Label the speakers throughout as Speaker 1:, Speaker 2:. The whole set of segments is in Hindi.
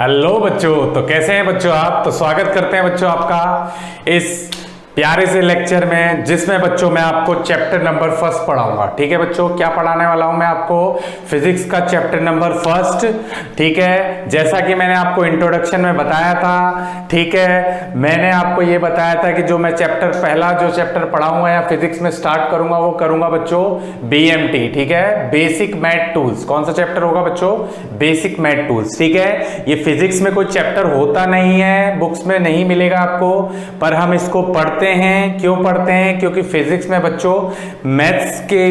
Speaker 1: हेलो बच्चों, तो कैसे हैं बच्चों आप। तो स्वागत करते हैं बच्चों आपका इस प्यारे से लेक्चर में, जिसमें बच्चों मैं आपको चैप्टर नंबर फर्स्ट पढ़ाऊंगा। ठीक है बच्चों, क्या पढ़ाने वाला हूं मैं आपको? फिजिक्स का चैप्टर नंबर फर्स्ट। ठीक है, जैसा कि मैंने आपको इंट्रोडक्शन में बताया था। ठीक है, मैंने आपको ये बताया था कि जो मैं पहला जो चैप्टर पढ़ाऊंगा या फिजिक्स में स्टार्ट करूंगा वो करूंगा बच्चों BMT। ठीक है, बेसिक मैथ टूल्स। कौन सा चैप्टर होगा बच्चों? Basic math tools. ठीक है, ये फिजिक्स में कोई चैप्टर होता नहीं है, बुक्स में नहीं मिलेगा आपको, पर हम इसको पढ़ते हैं। क्यों पढ़ते हैं? क्योंकि फिजिक्स में बच्चों मैथ्स के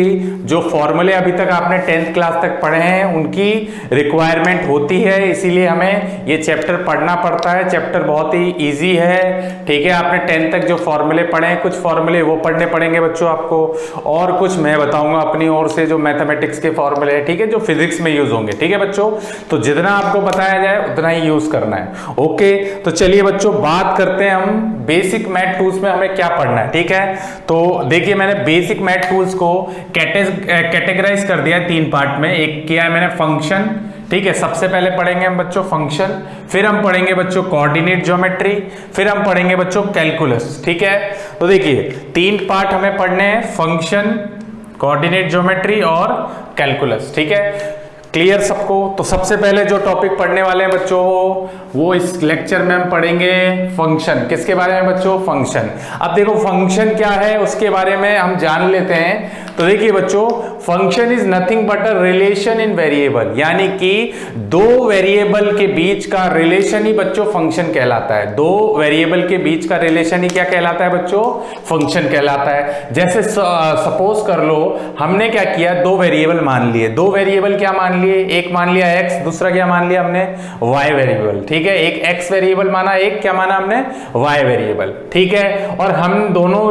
Speaker 1: जो फॉर्मूले अभी तक आपने 10th क्लास तक पढ़े हैं उनकी रिक्वायरमेंट होती है, इसीलिए हमें ये चैप्टर पढ़ना पड़ता है। चैप्टर बहुत ही इजी है। ठीक है, आपने 10th तक जो फॉर्मूले पढ़े हैं, कुछ फॉर्मूले वो पढ़ने पड़ेंगे बच्चों आपको, और कुछ मैं बताऊंगा अपनी ओर से जो मैथमेटिक्स के फॉर्मूले हैं। ठीक है, जो फिजिक्स में यूज होंगे। ठीक है बच्चों, तो जितना आपको बताया जाए उतना ही यूज करना है। ओके, तो चलिए बच्चों बात करते हैं हम बेसिक मैथ टूल्स में हमें क्या पढ़ना है। ठीक है, तो देखिए मैंने बेसिक मैथ टूल्स को कैटेगराइज कर दिया 3 पार्ट में। एक किया है मैंने फंक्शन। ठीक है, सबसे पहले पढ़ेंगे हम बच्चों फंक्शन, फिर हम पढ़ेंगे बच्चों कोऑर्डिनेट ज्योमेट्री, फिर हम पढ़ेंगे बच्चों कैलकुलस। ठीक है, तो देखिए 3 पार्ट हमें पढ़ने हैं, फंक्शन, कोऑर्डिनेट ज्योमेट्री और कैलकुलस। ठीक है, क्लियर सबको? तो सबसे पहले जो टॉपिक पढ़ने वाले हैं बच्चों वो इस लेक्चर में हम पढ़ेंगे फंक्शन। किसके बारे में बच्चों? फंक्शन। अब देखो फंक्शन क्या है उसके बारे में हम जान लेते हैं। तो देखिए बच्चों, function is nothing but a relation in variable, यानी कि 2 वेरिएबल के बीच का रिलेशन ही बच्चों फंक्शन कहलाता है। 2 वेरिएबल के बीच का रिलेशन ही क्या कहलाता है बच्चों? फंक्शन कहलाता है। जैसे सपोज कर लो हमने क्या किया, 2 वेरिएबल मान लिए। 2 वेरिएबल क्या मान लिए? एक मान लिया x, दूसरा क्या मान लिया हमने? y variable. ठीक है, एक x वेरिएबल माना, एक क्या माना हमने? y variable. ठीक है, और हम दोनों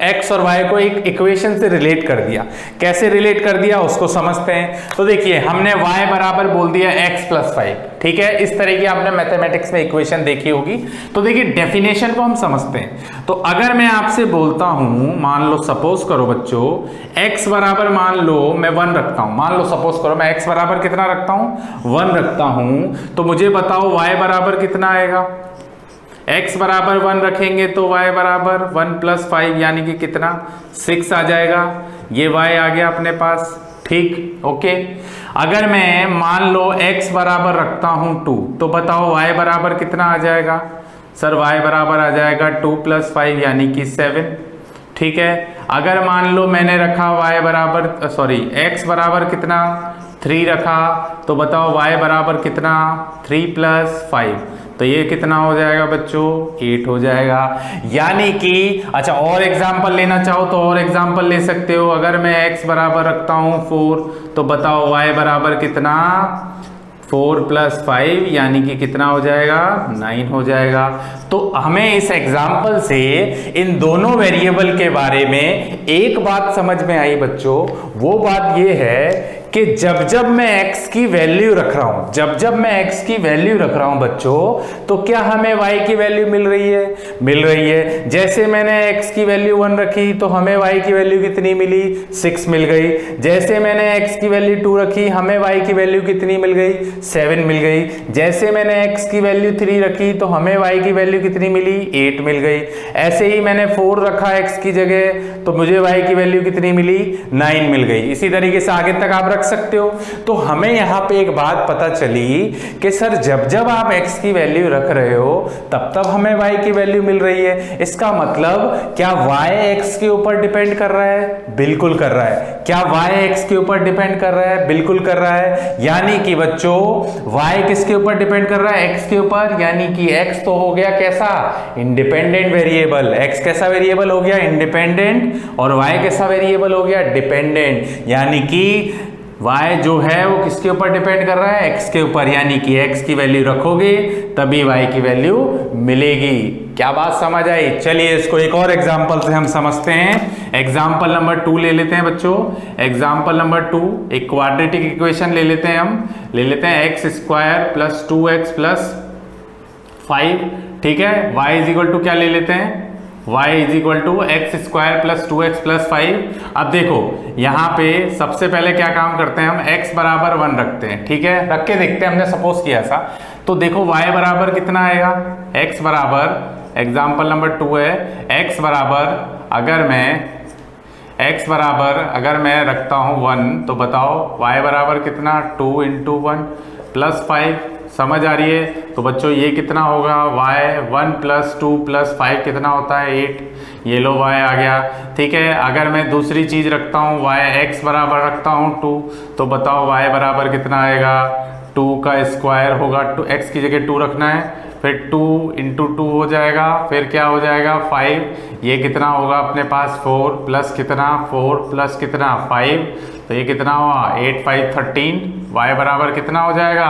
Speaker 1: x और y को एक इक्वेशन से रिलेट कर दिया। कैसे रिलेट कर दिया उसको समझते हैं। तो देखिए हमने y बराबर बोल दिया x + 5। ठीक है, इस तरह की आपने मैथमेटिक्स में इक्वेशन देखी होगी। तो देखिए डेफिनेशन को हम समझते हैं। तो अगर मैं आपसे बोलता हूं, मान लो सपोज करो बच्चों x बराबर मान लो मैं 1 रखता हूं, मान लो सपोज करो मैं x बराबर कितना रखता हूं? 1 रखता हूं, तो मुझे बताओ y बराबर कितना आएगा? x बराबर 1 रखेंगे तो y बराबर 1 + 5 यानी कि कितना? 6 आ जाएगा। ये y आ गया अपने पास। ठीक, ओके। अगर मैं मान लो x बराबर रखता हूं 2, तो बताओ y बराबर कितना आ जाएगा? सर y बराबर आ जाएगा 2 + 5 यानी कि 7। ठीक है, अगर मान लो मैंने रखा y बराबर x बराबर कितना? 3 रखा, तो बताओ y बराबर कितना? 3 + 5, तो ये कितना हो जाएगा बच्चों? 8 हो जाएगा। यानी कि अच्छा, और एग्जांपल लेना चाहो तो और एग्जांपल ले सकते हो। अगर मैं x बराबर रखता हूं 4, तो बताओ y बराबर कितना? 4 + 5 यानी कि कितना हो जाएगा? 9 हो जाएगा। तो हमें इस एग्जाम्पल से इन दोनों वेरिएबल के बारे में एक बात समझ में आई बच्चों। वो बात ये है कि जब जब मैं x की वैल्यू रख रहा हूं, बच्चों, तो क्या हमें y की वैल्यू मिल रही है? जैसे मैंने x की वैल्यू 1 रखी तो हमें y की वैल्यू कितनी मिली? 6 मिल गई। जैसे मैंने x की वैल्यू 2 रखी, हमें y की वैल्यू कितनी मिल गई? 7 मिल गई। जैसे मैंने x की वैल्यू 3 रखी तो हमें y की वैल्यू कितनी मिली? 8 मिल गई। ऐसे ही मैंने 4 रखा x की जगह तो मुझे y की वैल्यू कितनी मिली? 9 मिल गई। इसी तरीके से आगे तक आप रख सकते हो। तो हमें यहां पे एक बात पता चली कि सर जब जब आप x की वैल्यू रख रहे हो तब तब हमें y की वैल्यू मिल रही है। इसका मतलब क्या y x के ऊपर डिपेंड कर रहा है? बिल्कुल कर रहा है। क्या y x के ऊपर डिपेंड कर रहा है? बिल्कुल कर रहा है। यानी कि बच्चों y किसके ऊपर डिपेंड कर रहा है? x के ऊपर। यानी कि x तो हो गया कैसा? Independent variable. x कैसा वेरिएबल हो गया? इंडिपेंडेंट। और y कैसा वेरिएबल हो गया? डिपेंडेंट। यानी कि y जो है वो किसके ऊपर डिपेंड कर रहा है? x के ऊपर। यानी कि x की वैल्यू रखोगे तभी y की वैल्यू मिलेगी। क्या बात समझ आई? चलिए इसको एक और एग्जांपल से हम समझते हैं। एग्जांपल नंबर 2 ले लेते हैं बच्चों। एग्जांपल नंबर 2, एक क्वाड्रेटिक इक्वेशन ले लेते हैं हम। ले लेते हैं x² + 2x + 5। ठीक है, y = क्या ले लेते हैं? y is equal to x square plus 2x plus 5। अब देखो यहाँ पे सबसे पहले क्या काम करते हैं, हम x बराबर 1 रखते हैं, ठीक है, रख के देखते हैं, हमने सपोज किया था। तो देखो y बराबर कितना आएगा, x बराबर, एग्जाम्पल नंबर 2 है, x बराबर अगर मैं रखता हूँ 1, तो बताओ y बराबर कितना, 2 × 1 प्लस 5, समझ आ रही है। तो बच्चों ये कितना होगा, y 1 + 2 + 5 कितना होता है 8, ये लो y आ गया, ठीक है। अगर मैं दूसरी चीज़ रखता हूँ y x बराबर रखता हूँ 2, तो बताओ y बराबर कितना आएगा, 2 का स्क्वायर होगा, 2 x की जगह 2 रखना है, फिर 2 × 2 हो जाएगा, फिर क्या हो जाएगा 5, ये कितना होगा अपने पास 4 प्लस कितना 4 प्लस कितना 5, तो ये कितना हुआ 8 5 13, y बराबर कितना हो जाएगा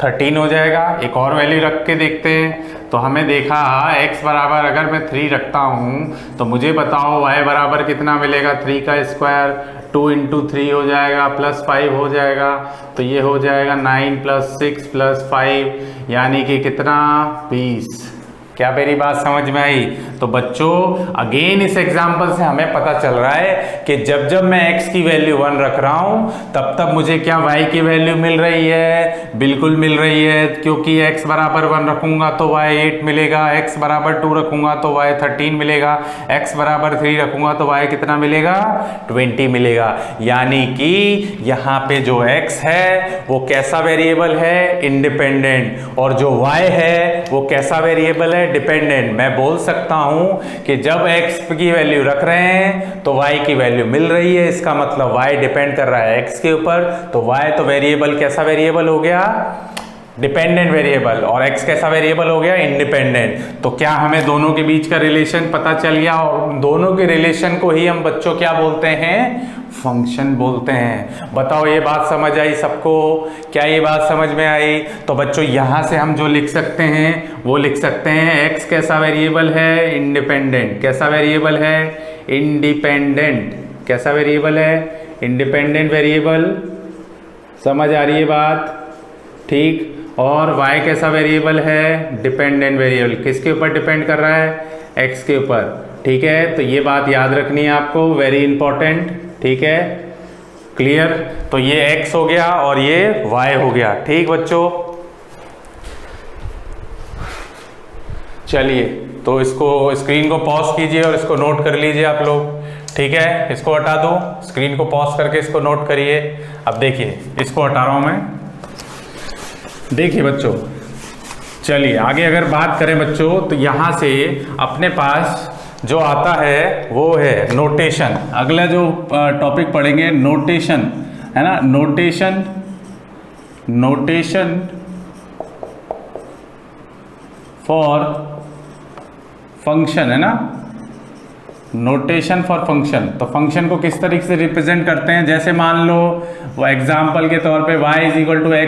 Speaker 1: 13 हो जाएगा। एक और वैल्यू रख के देखते हैं, तो हमें देखा x बराबर अगर मैं 3 रखता हूँ तो मुझे बताओ y बराबर कितना मिलेगा, 3 का स्क्वायर 2 × 3 हो जाएगा प्लस 5 हो जाएगा, तो ये हो जाएगा 9 + 6 + 5, यानी कि कितना 20। क्या मेरी बात समझ में आई। तो बच्चों अगेन इस एग्जाम्पल से हमें पता चल रहा है कि जब जब मैं x की वैल्यू 1 रख रहा हूं तब तब मुझे क्या y की वैल्यू मिल रही है, बिल्कुल मिल रही है, क्योंकि x बराबर 1 रखूंगा तो y 8 मिलेगा, x बराबर 2 रखूंगा तो y 13 मिलेगा, x बराबर 3 रखूंगा तो y कितना मिलेगा 20 मिलेगा। यानी कि यहाँ पे जो x है वो कैसा वेरिएबल है, इंडिपेंडेंट, और जो y है वो कैसा वेरिएबल है, डिपेंडेंट। मैं बोल सकता हूं कि जब x की वैल्यू रख रहे हैं तो y की वैल्यू मिल रही है, इसका मतलब y डिपेंड कर रहा है x के ऊपर, तो y तो वेरिएबल कैसा वेरिएबल हो गया, डिपेंडेंट वेरिएबल, और x कैसा वेरिएबल हो गया, इंडिपेंडेंट। तो क्या हमें दोनों के बीच का रिलेशन पता चल गया, और दोनों के रिलेशन को ही हम बच्चों क्या बोलते हैं, फंक्शन बोलते हैं। बताओ ये बात समझ आई सबको, क्या ये बात समझ में आई। तो बच्चों यहां से हम जो लिख सकते हैं वो लिख सकते हैं x कैसा वेरिएबल है, इंडिपेंडेंट, कैसा वेरिएबल है, इंडिपेंडेंट, कैसा वेरिएबल है, इंडिपेंडेंट वेरिएबल, समझ आ रही है बात, ठीक। और y कैसा वेरिएबल है, डिपेंडेंट वेरिएबल, किसके ऊपर डिपेंड कर रहा है, x के ऊपर, ठीक है। तो ये बात याद रखनी है आपको, वेरी इंपॉर्टेंट, ठीक है, क्लियर। तो ये x हो गया और ये y हो गया, ठीक बच्चों। चलिए तो इसको स्क्रीन को पॉज कीजिए और इसको नोट कर लीजिए आप लोग, ठीक है। इसको हटा दो, स्क्रीन को पॉज करके इसको नोट करिए। अब देखिए इसको हटा रहा हूं मैं, देखिए बच्चों, चलिए आगे अगर बात करें बच्चों तो यहां से अपने पास जो आता है वो है नोटेशन। अगला जो टॉपिक पढ़ेंगे नोटेशन, है ना, नोटेशन, नोटेशन फॉर फंक्शन, है ना, नोटेशन फॉर फंक्शन। तो फंक्शन को किस तरीके से रिप्रेजेंट करते हैं, जैसे मान लो वो एग्जाम्पल के तौर पे y =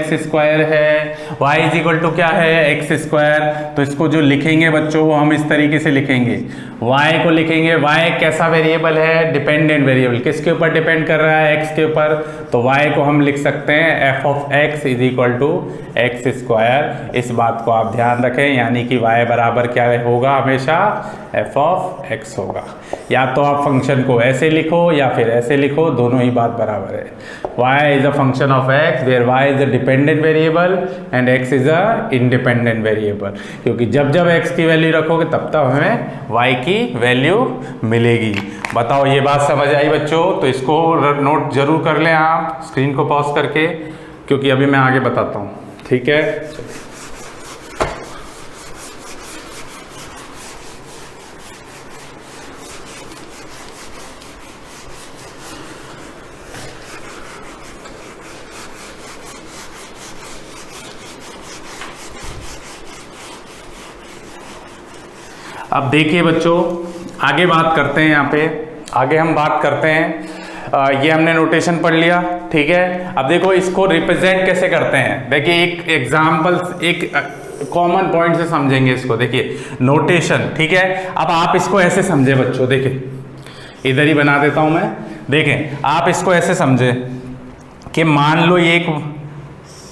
Speaker 1: x² है, y = क्या है, x²। तो इसको जो लिखेंगे बच्चों वो हम इस तरीके से लिखेंगे, y को लिखेंगे, y कैसा वेरिएबल है, डिपेंडेंट वेरिएबल, किसके ऊपर डिपेंड कर रहा है, x के ऊपर। तो y को हम लिख सकते हैं f(x) = x²। इस बात को आप ध्यान रखें, यानी कि y बराबर क्या होगा, हमेशा f(x) होगा। या तो आप फंक्शन को ऐसे लिखो या फिर ऐसे लिखो, दोनों ही बात बराबर है। y is a function of x where y is a dependent variable and x is a independent variable, क्योंकि जब जब x की वैल्यू रखोगे तब तब हमें y की वैल्यू मिलेगी। बताओ ये बात समझ आई बच्चों। तो इसको नोट जरूर कर लें आप स्क्रीन को पॉज करके, क्योंकि अभी मैं आगे बताता हूँ, ठीक है। अब देखिए बच्चों आगे बात करते हैं, यहाँ पे आगे हम बात करते हैं, ये हमने नोटेशन पढ़ लिया, ठीक है। अब देखो इसको रिप्रेजेंट कैसे करते हैं। देखिए एक एग्जाम्पल, एक कॉमन पॉइंट से समझेंगे इसको। देखिए नोटेशन, ठीक है। अब आप इसको ऐसे समझे बच्चों, देखिए इधर ही बना देता हूं मैं। देखें आप इसको ऐसे समझे कि मान लो ये एक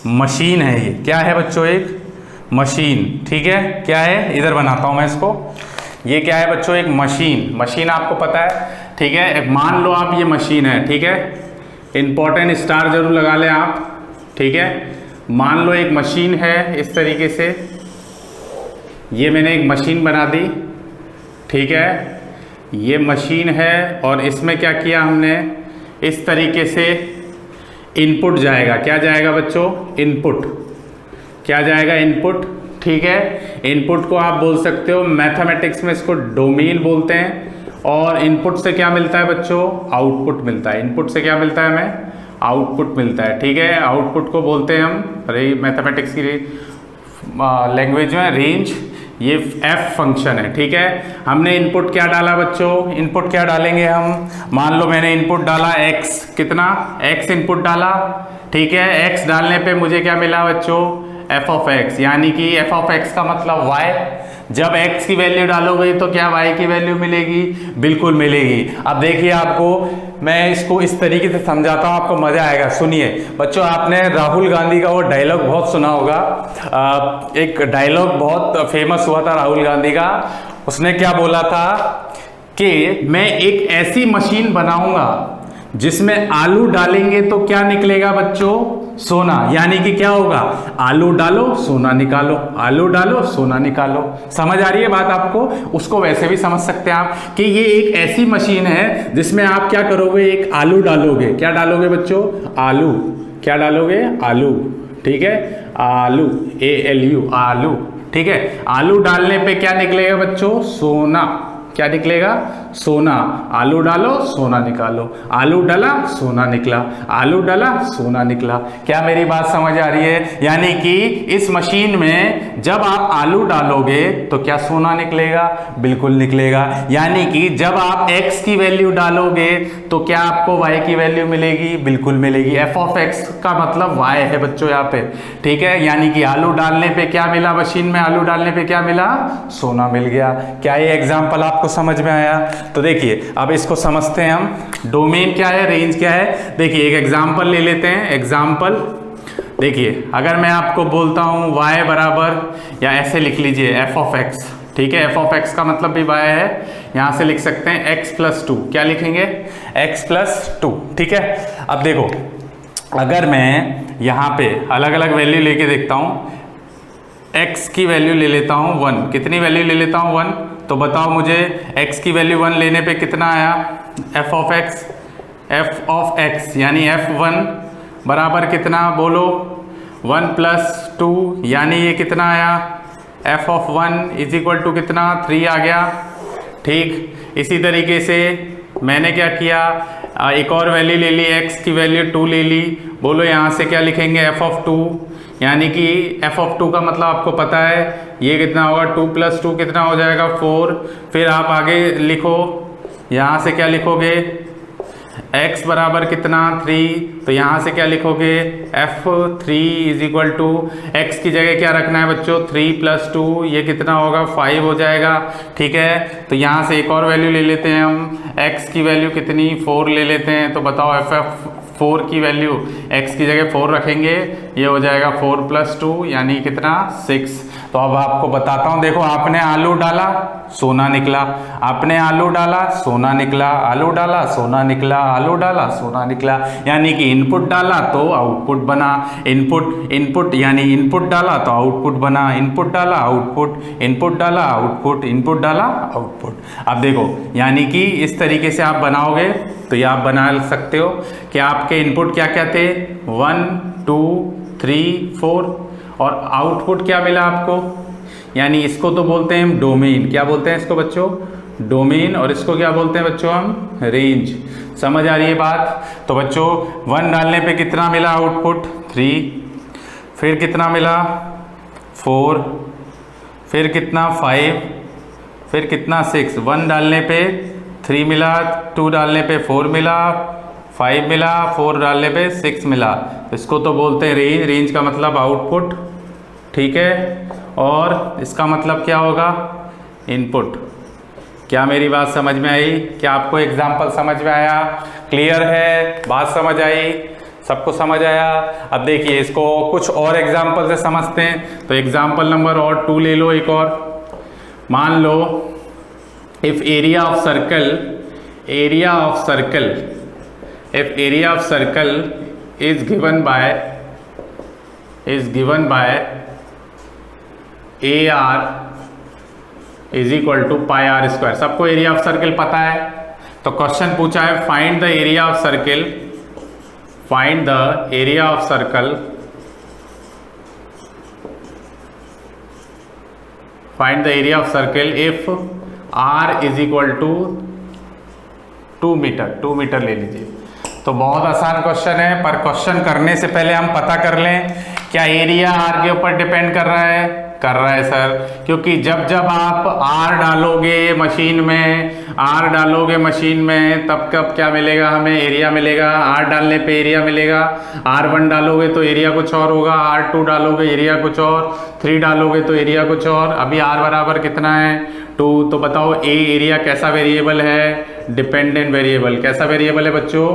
Speaker 1: मशीन है, ये क्या है बच्चों, एक मशीन, ठीक है। क्या है, इधर बनाता हूं मैं इसको, ये क्या है बच्चों, एक मशीन। मशीन आपको पता है, ठीक है। एक मान लो आप ये मशीन है, ठीक है, इंपॉर्टेंट स्टार जरूर लगा लें आप, ठीक है। मान लो एक मशीन है इस तरीके से, ये मैंने एक मशीन बना दी, ठीक है। ये मशीन है और इसमें क्या किया हमने, इस तरीके से इनपुट जाएगा। क्या जाएगा बच्चों, इनपुट। क्या जाएगा, इनपुट, ठीक है। इनपुट को आप बोल सकते हो, मैथमेटिक्स में इसको डोमेन बोलते हैं। और इनपुट से क्या मिलता है बच्चों, आउटपुट मिलता है। इनपुट से क्या मिलता है हमें, आउटपुट मिलता है, ठीक है। आउटपुट को बोलते हैं हम, मैथमेटिक्स की लैंग्वेज में रेंज। ये एफ फंक्शन है, ठीक है। हमने इनपुट क्या डाला बच्चों, इनपुट क्या डालेंगे हम, मान लो मैंने इनपुट डाला एक्स, कितना, एक्स इनपुट डाला, ठीक है। एक्स डालने पे मुझे क्या मिला बच्चों, एफ ऑफ एक्स, यानी कि एफ ऑफ एक्स का मतलब वाई। जब x की वैल्यू डालोगे तो क्या y की वैल्यू मिलेगी, बिल्कुल मिलेगी। अब देखिए आपको मैं इसको इस तरीके से समझाता हूँ, आपको मजा आएगा। सुनिए बच्चों, आपने राहुल गांधी का वो डायलॉग बहुत सुना होगा। एक डायलॉग बहुत फेमस हुआ था राहुल गांधी का। उसने क्या बोला था कि मैं एक ऐसी मशीन बनाऊंगा जिसमें आलू डालेंगे तो क्या निकलेगा बच्चों, सोना। यानी कि क्या होगा, आलू डालो सोना निकालो, आलू डालो सोना निकालो। समझ आ रही है बात आपको। उसको वैसे भी समझ सकते हैं आप कि ये एक ऐसी मशीन है जिसमें आप क्या करोगे, एक आलू डालोगे। क्या डालोगे बच्चों, आलू। क्या डालोगे, आलू, ठीक है। आलू, ALU, आलू, ठीक है। आलू डालने पे क्या निकलेगा बच्चों, सोना। क्या निकलेगा, सोना। आलू डालो सोना निकालो, आलू डाला सोना निकला, आलू डाला सोना निकला। क्या मेरी बात समझ आ रही है। यानी कि इस मशीन में जब आप आलू डालोगे तो क्या सोना निकलेगा, बिल्कुल निकलेगा। यानी कि जब आप x की वैल्यू डालोगे तो क्या आपको y की वैल्यू मिलेगी, बिल्कुल मिलेगी। f ऑफ x का मतलब y है बच्चों यहाँ पे, ठीक है। यानी कि आलू डालने पे क्या मिला, मशीन में आलू डालने पे क्या मिला, सोना मिल गया। क्या ये एग्जाम्पल आपको समझ में आया। तो देखिए अब इसको समझते हैं हम। डोमेन क्या है, रेंज क्या है। देखिए एक एग्जांपल ले लेते हैं। एग्जांपल देखिए, अगर मैं आपको बोलता हूं y बराबर, या ऐसे लिख लीजिए f ऑफ x, ठीक है। f ऑफ x का मतलब भी y है, यहां से लिख सकते हैं x प्लस 2। क्या लिखेंगे, x प्लस 2, ठीक है। अब देखो, अगर मैं यहां पे अलग अलग वैल्यू लेके देखता हूं, x की वैल्यू ले लेता हूं 1, कितनी वैल्यू ले लेता हूं 1, तो बताओ मुझे x की वैल्यू 1 लेने पे कितना आया, f ऑफ x यानी f1 बराबर कितना, बोलो 1 प्लस 2, यानी ये कितना आया, f of 1 is equal to कितना, 3 आ गया, ठीक। इसी तरीके से मैंने क्या किया, एक और वैल्यू ले ली, x की वैल्यू 2 ले ली, बोलो यहाँ से क्या लिखेंगे, f ऑफ 2, यानी कि f ऑफ 2 का मतलब आपको पता है ये कितना होगा, 2 प्लस 2 कितना हो जाएगा, 4। फिर आप आगे लिखो, यहाँ से क्या लिखोगे, x बराबर कितना, 3, तो यहाँ से क्या लिखोगे, f3 is equal to, x की जगह क्या रखना है बच्चों, 3 प्लस 2, ये कितना होगा, 5 हो जाएगा, ठीक है। तो यहाँ से एक और वैल्यू ले लेते हैं हम, x की वैल्यू कितनी, 4 ले लेते हैं, तो बताओ f4 की वैल्यू, x की जगह 4 रखेंगे, ये हो जाएगा 4 प्लस 2 यानी कितना, 6। तो अब आपको बताता हूँ, देखो आपने आलू डाला सोना निकला, आपने आलू डाला सोना निकला, आलू डाला सोना निकला, आलू डाला सोना निकला। यानी कि इनपुट डाला तो आउटपुट बना, इनपुट यानी इनपुट डाला तो आउटपुट बना, इनपुट डाला आउटपुट, इनपुट डाला आउटपुट, इनपुट डाला आउटपुट। अब देखो, यानी कि इस तरीके से आप बनाओगे तो ये आप बना सकते हो कि आपके इनपुट क्या क्या थे, 1 2 3 4, और आउटपुट क्या मिला आपको, यानी इसको तो बोलते हैं हम डोमेन। क्या बोलते हैं इसको बच्चों, डोमेन। और इसको क्या बोलते हैं बच्चों हम, रेंज। समझ आ रही है बात। तो बच्चों 1 डालने पे कितना मिला आउटपुट, 3, फिर कितना मिला 4, फिर कितना 5, फिर कितना 6। 1 डालने पे 3 मिला, 2 डालने पे 4 मिला, 5 मिला, 4 डालने पे 6 मिला। इसको तो बोलते हैं रेंज। रेंज का मतलब आउटपुट, ठीक है। और इसका मतलब क्या होगा, इनपुट। क्या मेरी बात समझ में आई, क्या आपको एग्जाम्पल समझ में आया, क्लियर है, बात समझ आई, सबको समझ आया। अब देखिए इसको कुछ और एग्जाम्पल से समझते हैं। तो एग्जाम्पल नंबर और 2 ले लो एक और। मान लो if area of circle is given by AR is equal to pi r square. सबको एरिया ऑफ सर्कल पता है, तो क्वेश्चन पूछा है find the area of circle, find the area of circle, find the area of circle if r is equal to 2 metre ले लीजिए। तो बहुत आसान क्वेश्चन है, पर क्वेश्चन करने से पहले हम पता कर लें क्या एरिया r के ऊपर डिपेंड कर रहा है? कर रहा है सर, क्योंकि जब जब आप R डालोगे मशीन में तब कब क्या मिलेगा? हमें एरिया मिलेगा। R डालने पे एरिया मिलेगा। R1 डालोगे तो एरिया कुछ और होगा, R2 डालोगे एरिया कुछ और, 3 डालोगे तो एरिया कुछ और। अभी R बराबर कितना है? 2। तो बताओ ए एरिया कैसा वेरिएबल है? Dependent variable. कैसा वेरिएबल है बच्चों?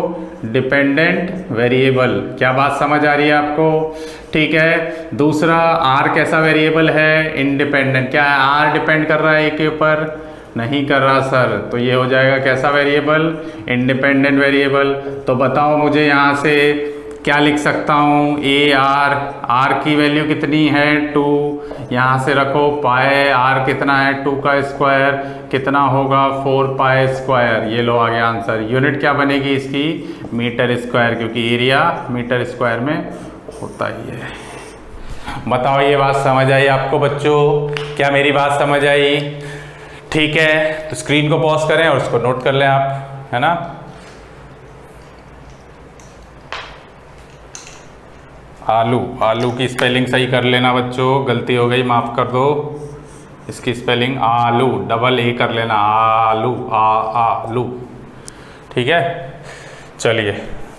Speaker 1: Dependent variable. क्या बात समझ आ रही है आपको? ठीक है। दूसरा R कैसा वेरिएबल है? इंडिपेंडेंट। क्या R डिपेंड कर रहा है ए के ऊपर? नहीं कर रहा सर, तो ये हो जाएगा कैसा वेरिएबल? Independent variable. तो बताओ मुझे यहाँ से क्या लिख सकता हूँ? R की वैल्यू कितनी है? 2। यहाँ से रखो पाई R कितना है? 2 का स्क्वायर कितना होगा? 4 पाई स्क्वायर। ये लो आ गया आंसर। यूनिट क्या बनेगी इसकी? मीटर स्क्वायर, क्योंकि एरिया मीटर स्क्वायर में होता ही है। बताओ ये बात समझ आई आपको बच्चों? क्या मेरी बात समझ आई? ठीक है, तो स्क्रीन को पॉज करें और उसको नोट कर लें आप, है ना। आलू की स्पेलिंग सही कर लेना बच्चों, गलती हो गई माफ़ कर दो। इसकी स्पेलिंग आलू, डबल ए कर लेना, आलू। ठीक है, चलिए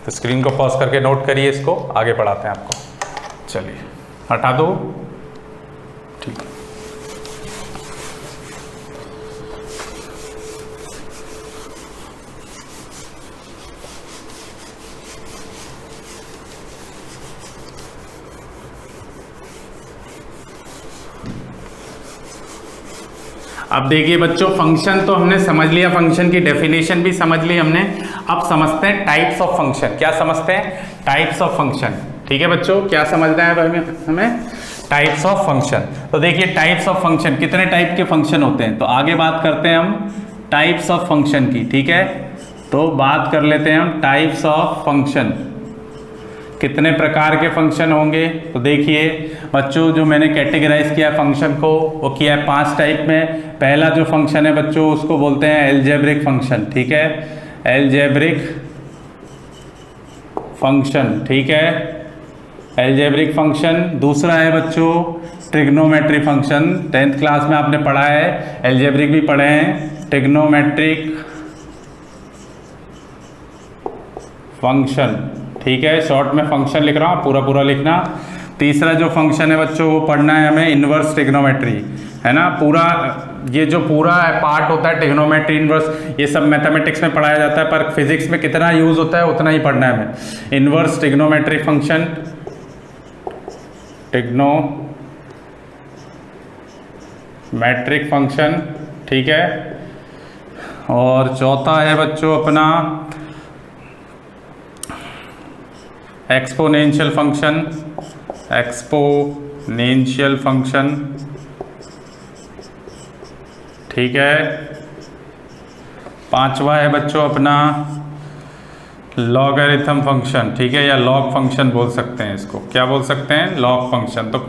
Speaker 1: तो स्क्रीन को पॉज करके नोट करिए, इसको आगे पढ़ाते हैं आपको। चलिए हटा दो। ठीक है, अब देखिए बच्चों, फंक्शन तो हमने समझ लिया, फंक्शन की डेफिनेशन भी समझ ली हमने। अब समझते हैं टाइप्स ऑफ फंक्शन। क्या समझते हैं? Types of function. ठीक है बच्चों, क्या समझना है हमें? Types of function. तो देखिए टाइप्स ऑफ फंक्शन, कितने टाइप के फंक्शन होते हैं, तो आगे बात करते हैं हम टाइप्स ऑफ फंक्शन की। ठीक है, तो बात कर लेते हैं हम टाइप्स ऑफ फंक्शन। कितने प्रकार के फंक्शन होंगे? तो देखिए बच्चों, जो मैंने कैटेगराइज किया फंक्शन को वो किया है 5 टाइप में। पहला जो फंक्शन है बच्चों उसको बोलते हैं एल्जेब्रिक फंक्शन। ठीक है, एल्जेब्रिक फंक्शन। ठीक है, एल्जेब्रिक फंक्शन। दूसरा है बच्चों ट्रिग्नोमेट्री फंक्शन। 10th क्लास में आपने पढ़ा है, एल्जेब्रिक भी पढ़े हैं, ट्रिग्नोमेट्रिक फंक्शन। ठीक है, शॉर्ट में फंक्शन लिख रहा हूँ, पूरा पूरा लिखना। तीसरा जो फंक्शन है बच्चों वो पढ़ना है हमें इन्वर्स ट्रिग्नोमेट्री, है ना। पूरा ये जो पूरा पार्ट होता है ट्रिग्नोमेट्री, इन्वर्स, ये सब मैथमेटिक्स में पढ़ाया जाता है, पर फिजिक्स में कितना यूज होता है उतना ही पढ़ना है हमें। Inverse trigonometry function, trigonometric function. ठीक है, और चौथा है बच्चों अपना एक्सपोनेंशियल फंक्शन। Exponential function. ठीक है, पांचवा है बच्चों अपना लॉगरिथम फंक्शन। ठीक है, या लॉग फंक्शन बोल सकते हैं इसको। क्या बोल सकते हैं? Log function. तो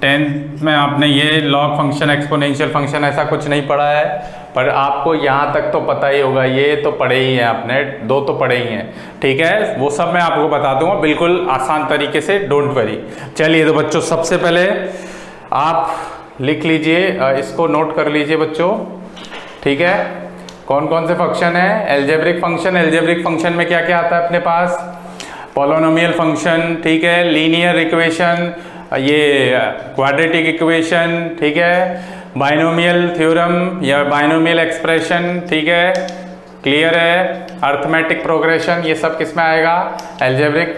Speaker 1: 10th में आपने ये लॉग फंक्शन, एक्सपोनेंशियल फंक्शन ऐसा कुछ नहीं पढ़ा है, पर आपको यहाँ तक तो पता ही होगा। ये तो पढ़े ही हैं आपने, 2 तो पढ़े ही हैं। ठीक है, वो सब मैं आपको बता दूंगा बिल्कुल आसान तरीके से, डोंट वरी। चलिए तो बच्चों सबसे पहले आप लिख लीजिए, इसको नोट कर लीजिए बच्चों। ठीक है, कौन कौन से फंक्शन है? Algebraic function. एल्जेब्रिक फंक्शन में क्या क्या आता है अपने पास? Polynomial function. ठीक है, लीनियर इक्वेशन, ये क्वाड्रेटिक इक्वेशन। ठीक है, बाइनोमियल थ्योरम या बाइनोमियल एक्सप्रेशन। ठीक है, क्लियर है। अर्थमेटिक प्रोग्रेशन, ये सब किस में आएगा? एल्जेब्रिक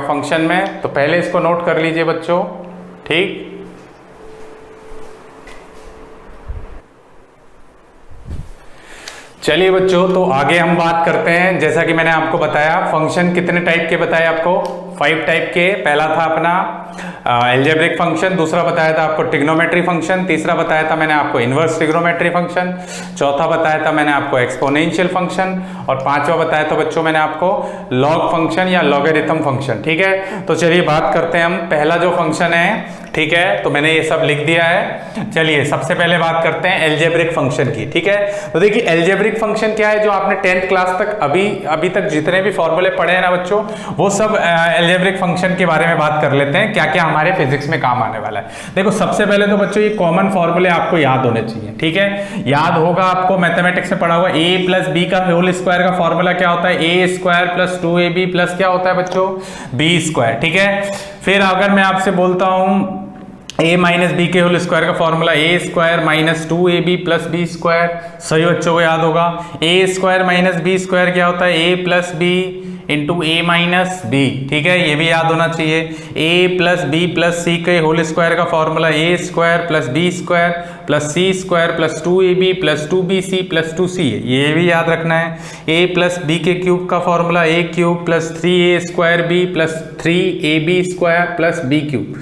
Speaker 1: फंक्शन में। तो पहले इसको नोट कर लीजिए बच्चों। ठीक, चलिए बच्चों, तो आगे हम बात करते हैं। जैसा कि मैंने आपको बताया, फंक्शन कितने टाइप के बताए आपको, 5 टाइप के। पहला था अपना एल्जेब्रिक फंक्शन, दूसरा बताया था आपको ट्रिग्नोमेट्री फंक्शन, तीसरा बताया था मैंने आपको इनवर्स ट्रिग्नोमेट्री फंक्शन, चौथा बताया था मैंने आपको एक्सपोनेंशियल फंक्शन, और पांचवा बताया था बच्चों मैंने आपको लॉग फंक्शन या लॉगरिथम फंक्शन। ठीक है, तो चलिए बात करते हैं हम। पहला जो फंक्शन है, ठीक है, तो मैंने ये सब लिख दिया है। चलिए सबसे पहले बात करते हैं एल्जेब्रिक फंक्शन की। ठीक है, तो देखिए एल्जेब्रिक फंक्शन क्या है, जो आपने 10th क्लास तक अभी तक जितने भी फॉर्मूले पढ़े हैं ना बच्चों, वो सब एल्जेब्रिक फंक्शन के बारे में बात कर लेते हैं, क्या क्या हमारे फिजिक्स में काम आने वाला है। देखो सबसे पहले तो बच्चों ये कॉमन फॉर्मूले आपको याद होने चाहिए। ठीक है, याद होगा आपको, मैथमेटिक्स में पढ़ा होगा, a प्लस बी का होल स्क्वायर का फॉर्मूला क्या होता है, a square plus 2ab plus क्या होता है बच्चों, b स्क्वायर। ठीक है, फिर अगर मैं आपसे बोलता हूं a माइनस बी के होल स्क्वायर का formula a square minus 2ab plus b square, सभी बच्चों को याद होगा। a square minus b square क्या होता है, a plus b into a minus b. ठीक है, ये भी याद होना चाहिए। a plus b plus c के होल स्क्वायर का formula a square plus b square plus c square plus 2ab plus 2bc plus 2c, ये भी याद रखना है। a प्लस बी के क्यूब का formula a cube plus 3a square b plus 3ab square plus b cube.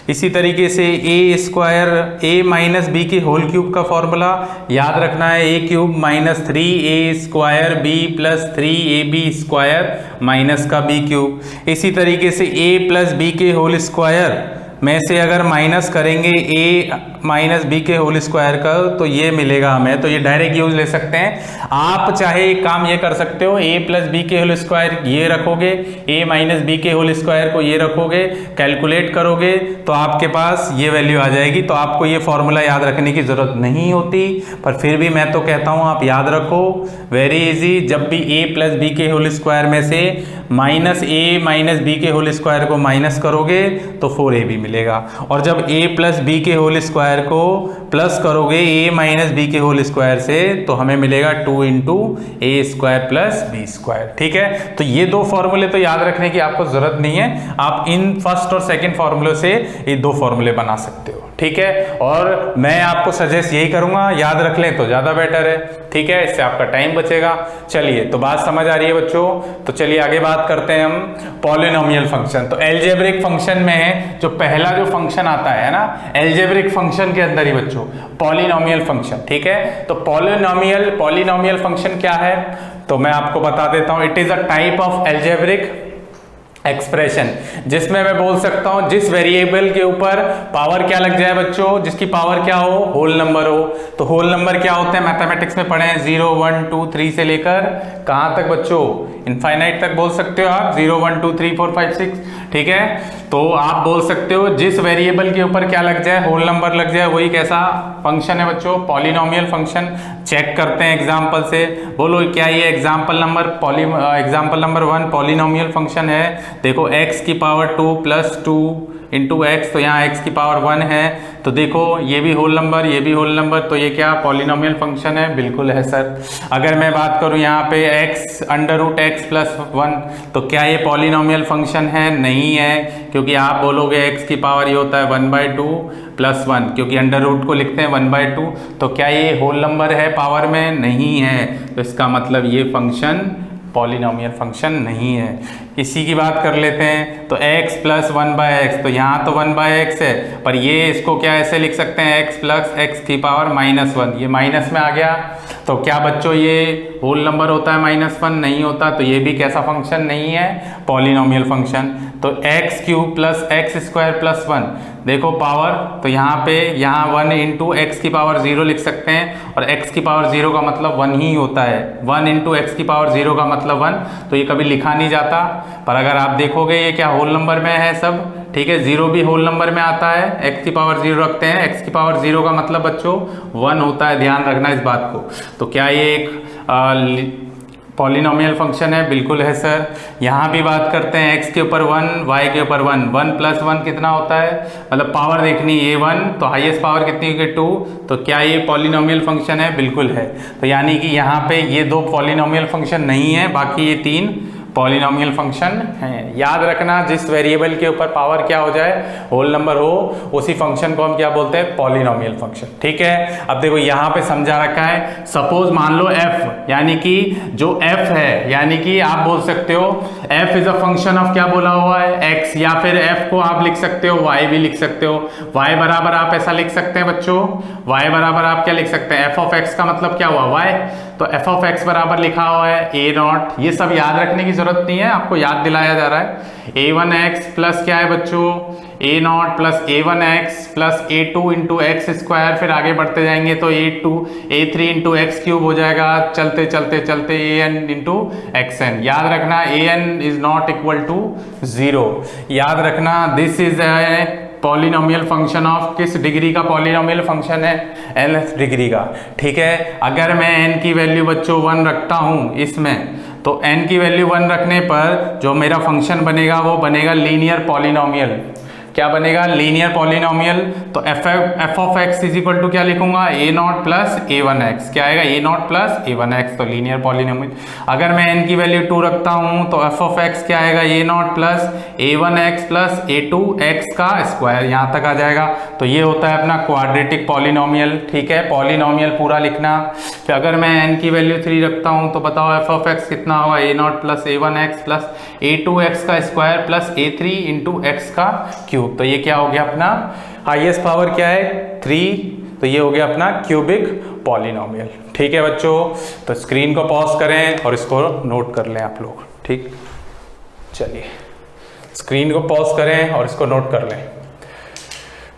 Speaker 1: इसी तरीके से a square a minus b के होल क्यूब का फॉर्मूला याद रखना है, a cube minus 3a square b plus 3ab square minus का b क्यूब। इसी तरीके से a प्लस बी के होल स्क्वायर में से अगर माइनस करेंगे a माइनस बी के होल स्क्वायर का, तो ये मिलेगा हमें, तो ये डायरेक्ट यूज ले सकते हैं। आप चाहे एक काम ये कर सकते हो, a प्लस बी के होल स्क्वायर ये रखोगे, a माइनस बी के होल स्क्वायर को ये रखोगे, कैलकुलेट करोगे तो आपके पास ये वैल्यू आ जाएगी। तो आपको ये फॉर्मूला याद रखने की जरूरत नहीं होती, पर फिर भी मैं तो कहता हूँ आप याद रखो, वेरी इजी। जब भी a प्लस बी के होल स्क्वायर में से माइनस a माइनस बी के होल स्क्वायर को माइनस करोगे तो 4ab मिलेगा, और जब a प्लस बी के होल स्क्वायर को प्लस करोगे a माइनस बी के होल स्क्वायर से, तो हमें मिलेगा 2 इंटू ए स्क्वायर प्लस बी स्क्वायर। ठीक है, तो ये दो फॉर्मूले तो याद रखने की आपको जरूरत नहीं है, आप इन फर्स्ट और सेकंड फॉर्मूले से ये दो फॉर्मूले बना सकते हो। ठीक है, और मैं आपको सजेस्ट यही करूंगा, याद रख लें तो ज्यादा बेटर है। ठीक है, इससे आपका टाइम बचेगा। चलिए, तो बात समझ आ रही है बच्चों, तो चलिए आगे बात करते हैं हम पॉलिनोमियल फंक्शन। तो एल्जेब्रिक फंक्शन में जो पहला जो फंक्शन आता है ना, एल्जेब्रिक फंक्शन के अंदर ही बच्चों पॉलिनोमियल फंक्शन। ठीक है, तो पॉलिनोमियल फंक्शन क्या है, तो मैं आपको बता देता हूं। It is a type of algebraic expression, जिसमें मैं बोल सकता हूं जिस वेरिएबल के ऊपर पावर क्या लग जाए बच्चों, जिसकी पावर क्या हो, होल नंबर हो। तो होल नंबर क्या होते हैं, मैथमेटिक्स में पढ़े हैं, 0 1 2 3 से लेकर कहां तक बच्चों, इनफाइनाइट तक बोल सकते हो आप, 0 1 2 3 4 5 6। ठीक है, तो आप बोल सकते हो जिस वेरिएबल के ऊपर क्या लग जाए, होल नंबर लग जाए, वही कैसा फंक्शन है बच्चों, पॉलिनोमियल फंक्शन। चेक करते हैं एग्जांपल से, बोलो क्या ये एग्जांपल नंबर 1 पॉलिनोमियल फंक्शन है। देखो x की पावर 2 प्लस 2 इंटू एक्स, तो यहाँ x की पावर 1 है, तो देखो ये भी होल नंबर, ये भी होल नंबर, तो ये क्या पॉलिनोमियल फंक्शन है, बिल्कुल है सर। अगर मैं बात करूँ यहाँ पे x under root x plus 1, तो क्या ये पॉलिनोमियल फंक्शन है, नहीं है, क्योंकि आप बोलोगे x की पावर ये होता है 1/2 प्लस 1, क्योंकि अंडर रूट को लिखते हैं 1/2, तो क्या ये होल नंबर है पावर में, नहीं है, तो इसका मतलब ये फंक्शन पॉलिनोमियल फंक्शन नहीं है। इसी की बात कर लेते हैं, तो x प्लस 1/x, तो यहाँ तो 1/x है, पर ये इसको क्या ऐसे लिख सकते हैं, x प्लस x की पावर -1, ये माइनस में आ गया, तो क्या बच्चों ये होल नंबर होता है -1, नहीं होता, तो ये भी कैसा फंक्शन नहीं है, पॉलिनोमियल फंक्शन। तो x cube plus x square plus 1, देखो पावर, तो यहाँ 1 इंटू एक्स की पावर 0 लिख सकते हैं, और x की पावर 0 का मतलब 1 ही होता है, 1 इंटू एक्स की पावर 0 का मतलब 1, तो ये कभी लिखा नहीं जाता। पर अगर आप देखोगे ये क्या होल नंबर में है सब, ठीक है, 0 भी होल नंबर में आता है, x की पावर 0 रखते हैं, x की पावर 0 का मतलब बच्चों 1 होता है, ध्यान रखना इस बात को। तो क्या ये एक पॉलिनोमियल फंक्शन है, बिल्कुल है सर। यहाँ भी बात करते हैं, x के ऊपर 1, y के ऊपर 1, 1 प्लस 1 कितना होता है, मतलब पावर देखनी है, a1, तो हाईएस्ट पावर कितनी होगी 2, तो क्या ये पॉलिनोमियल फंक्शन है, बिल्कुल है। तो यानी कि यहाँ पे ये दो पॉलिनोमियल फंक्शन नहीं है, बाकी ये 3 पॉलिनोमियल फंक्शन है। याद रखना, जिस वेरिएबल के ऊपर पावर क्या हो जाए, होल नंबर हो, उसी फंक्शन को हम क्या बोलते हैं, पॉलिनोमियल फंक्शन। ठीक है, अब देखो यहाँ पे समझा रखा है, सपोज मान लो f, यानी कि जो f है, यानी कि आप बोल सकते हो f is a function of, क्या बोला हुआ है, x, या फिर f को आप लिख सकते हो y भी लिख सकते हो। y बराबर आप ऐसा लिख सकते हैं बच्चों, y बराबर आप क्या लिख सकते हैं, f ऑफ x का मतलब क्या हुआ, y, तो f ऑफ x बराबर लिखा हुआ है a नॉट। ये सब याद रखने की जरूरत नहीं है, आपको याद दिलाया जा रहा है। a1x प्लस क्या है बच्चों, a not plus a1x plus a2 into x square, फिर आगे बढ़ते जाएंगे तो a3 इंटू एक्स क्यूब हो जाएगा, चलते चलते चलते an इंटू xn। याद रखना an is not equal to 0। याद रखना this is polynomial function of, किस डिग्री का पॉलिनोमियल फंक्शन है, nth डिग्री का। ठीक है, अगर मैं n की वैल्यू बच्चों 1 रखता हूं इसमें, तो n की वैल्यू 1 रखने पर जो मेरा फंक्शन बनेगा वो बनेगा लीनियर पॉलिनोमियल। क्या बनेगा, लीनियर पॉलिनोमियल। तो f of x is equal to क्या लिखूंगा, a नॉट प्लस a1x, क्या आएगा, a नॉट प्लस a1x, तो लीनियर पॉलिनोमियल। अगर मैं n की वैल्यू 2 रखता हूं तो f ऑफ x क्या आएगा, a not plus a1x plus a2x का स्क्वायर, यहां तक आ जाएगा। तो ये होता है अपना क्वाड्रेटिक पॉलिनोमियल। ठीक है, पॉलिनोमियल पूरा लिखना। फिर अगर मैं n की वैल्यू 3 रखता हूं तो बताओ f ऑफ x कितना होगा, a not plus a1x plus a2x का square plus a3 into x का क्यूब। तो ये क्या हो गया अपना, हाईएस्ट पावर क्या है 3, तो ये हो गया अपना क्यूबिक पॉलिनोमियल। ठीक है बच्चों, तो स्क्रीन को पॉज करें और इसको नोट कर लें आप लोग। ठीक, चलिए स्क्रीन को पॉज करें और इसको नोट कर लें।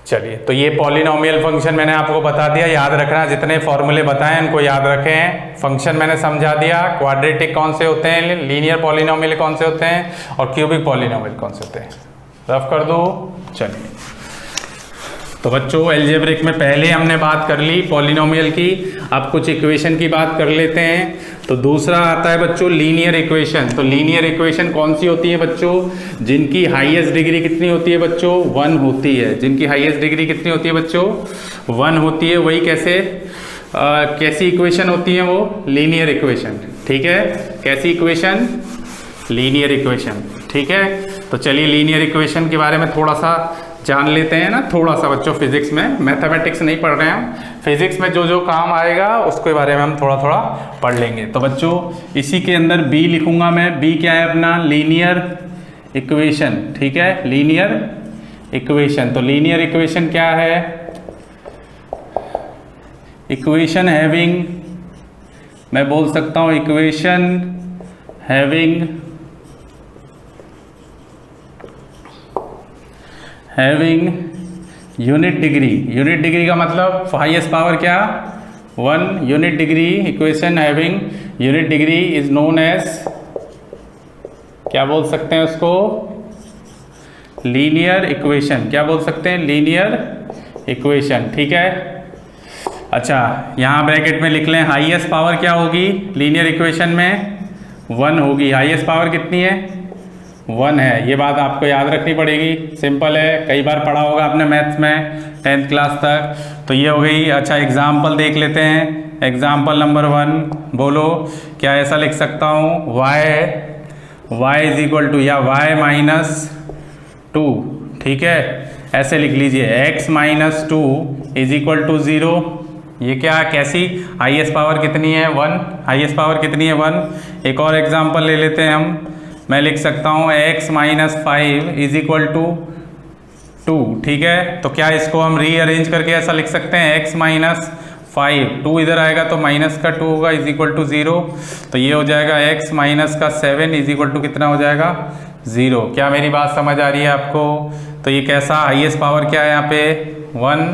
Speaker 1: चलिए, तो ये पॉलिनोमियल फंक्शन मैंने आपको बता दिया। याद रखना, जितने फॉर्मूले बताएं उनको याद रखें। फंक्शन मैंने समझा दिया, क्वाड्रेटिक कौन से होते हैं, लीनियर पॉलिनोमियल कौन से होते हैं, और क्यूबिक पॉलिनोमियल कौन से होते हैं, रफ कर दो। चलिए, तो बच्चों एल्जेब्रिक में पहले हमने बात कर ली पॉलिनोमियल की, अब कुछ इक्वेशन की बात कर लेते हैं। तो दूसरा आता है बच्चों लीनियर इक्वेशन। तो लीनियर इक्वेशन कौन सी होती है बच्चों, जिनकी हाईएस्ट डिग्री कितनी होती है बच्चों, 1 होती है। जिनकी हाईएस्ट डिग्री कितनी होती है बच्चों, 1 होती है। वही कैसे, कैसी इक्वेशन होती है वो, लीनियर इक्वेशन। ठीक है, कैसी इक्वेशन, लीनियर इक्वेशन। ठीक है, तो चलिए लीनियर इक्वेशन के बारे में थोड़ा सा जान लेते हैं ना, थोड़ा सा बच्चों। फिजिक्स में, मैथमेटिक्स नहीं पढ़ रहे हैं हम, फिजिक्स में जो जो काम आएगा उसके बारे में हम थोड़ा थोड़ा पढ़ लेंगे। तो बच्चों इसी के अंदर बी लिखूंगा मैं। बी क्या है अपना, लीनियर इक्वेशन। ठीक है, लीनियर इक्वेशन। तो लीनियर इक्वेशन क्या है, इक्वेशन हैविंग, मैं बोल सकता हूं equation having unit degree. Unit degree का मतलब हाईएस्ट पावर क्या, 1 unit degree. Equation having unit degree is known as, क्या बोल सकते हैं उसको, लीनियर इक्वेशन। क्या बोल सकते हैं, लीनियर इक्वेशन। ठीक है, अच्छा यहाँ ब्रैकेट में लिख लें, हाईएस्ट पावर क्या होगी लीनियर इक्वेशन में, 1 होगी। हाईएस्ट पावर कितनी है, 1 है। ये बात आपको याद रखनी पड़ेगी, सिंपल है, कई बार पढ़ा होगा आपने मैथ्स में 10th क्लास तक। तो ये हो गई। अच्छा एग्जाम्पल देख लेते हैं। एग्जाम्पल नंबर 1, बोलो क्या ऐसा लिख सकता हूँ, y इज इक्वल टू, या y माइनस 2। ठीक है, ऐसे लिख लीजिए, x minus 2 is equal to 0। ये क्या, कैसी, हाईएस्ट पावर कितनी है, 1। हाईएस्ट पावर कितनी है, 1। एक और एग्जाम्पल ले लेते हैं हम। मैं लिख सकता हूँ x minus 5 is equal to 2। ठीक है, तो क्या इसको हम रीअरेंज करके ऐसा लिख सकते हैं, x माइनस 5, 2 इधर आएगा तो माइनस का 2 होगा, इज इक्वल टू 0। तो ये हो जाएगा x माइनस का 7 इज इक्वल टू कितना हो जाएगा, 0। क्या मेरी बात समझ आ रही है आपको। तो ये कैसा, हाईएस्ट पावर क्या है यहाँ पे, 1।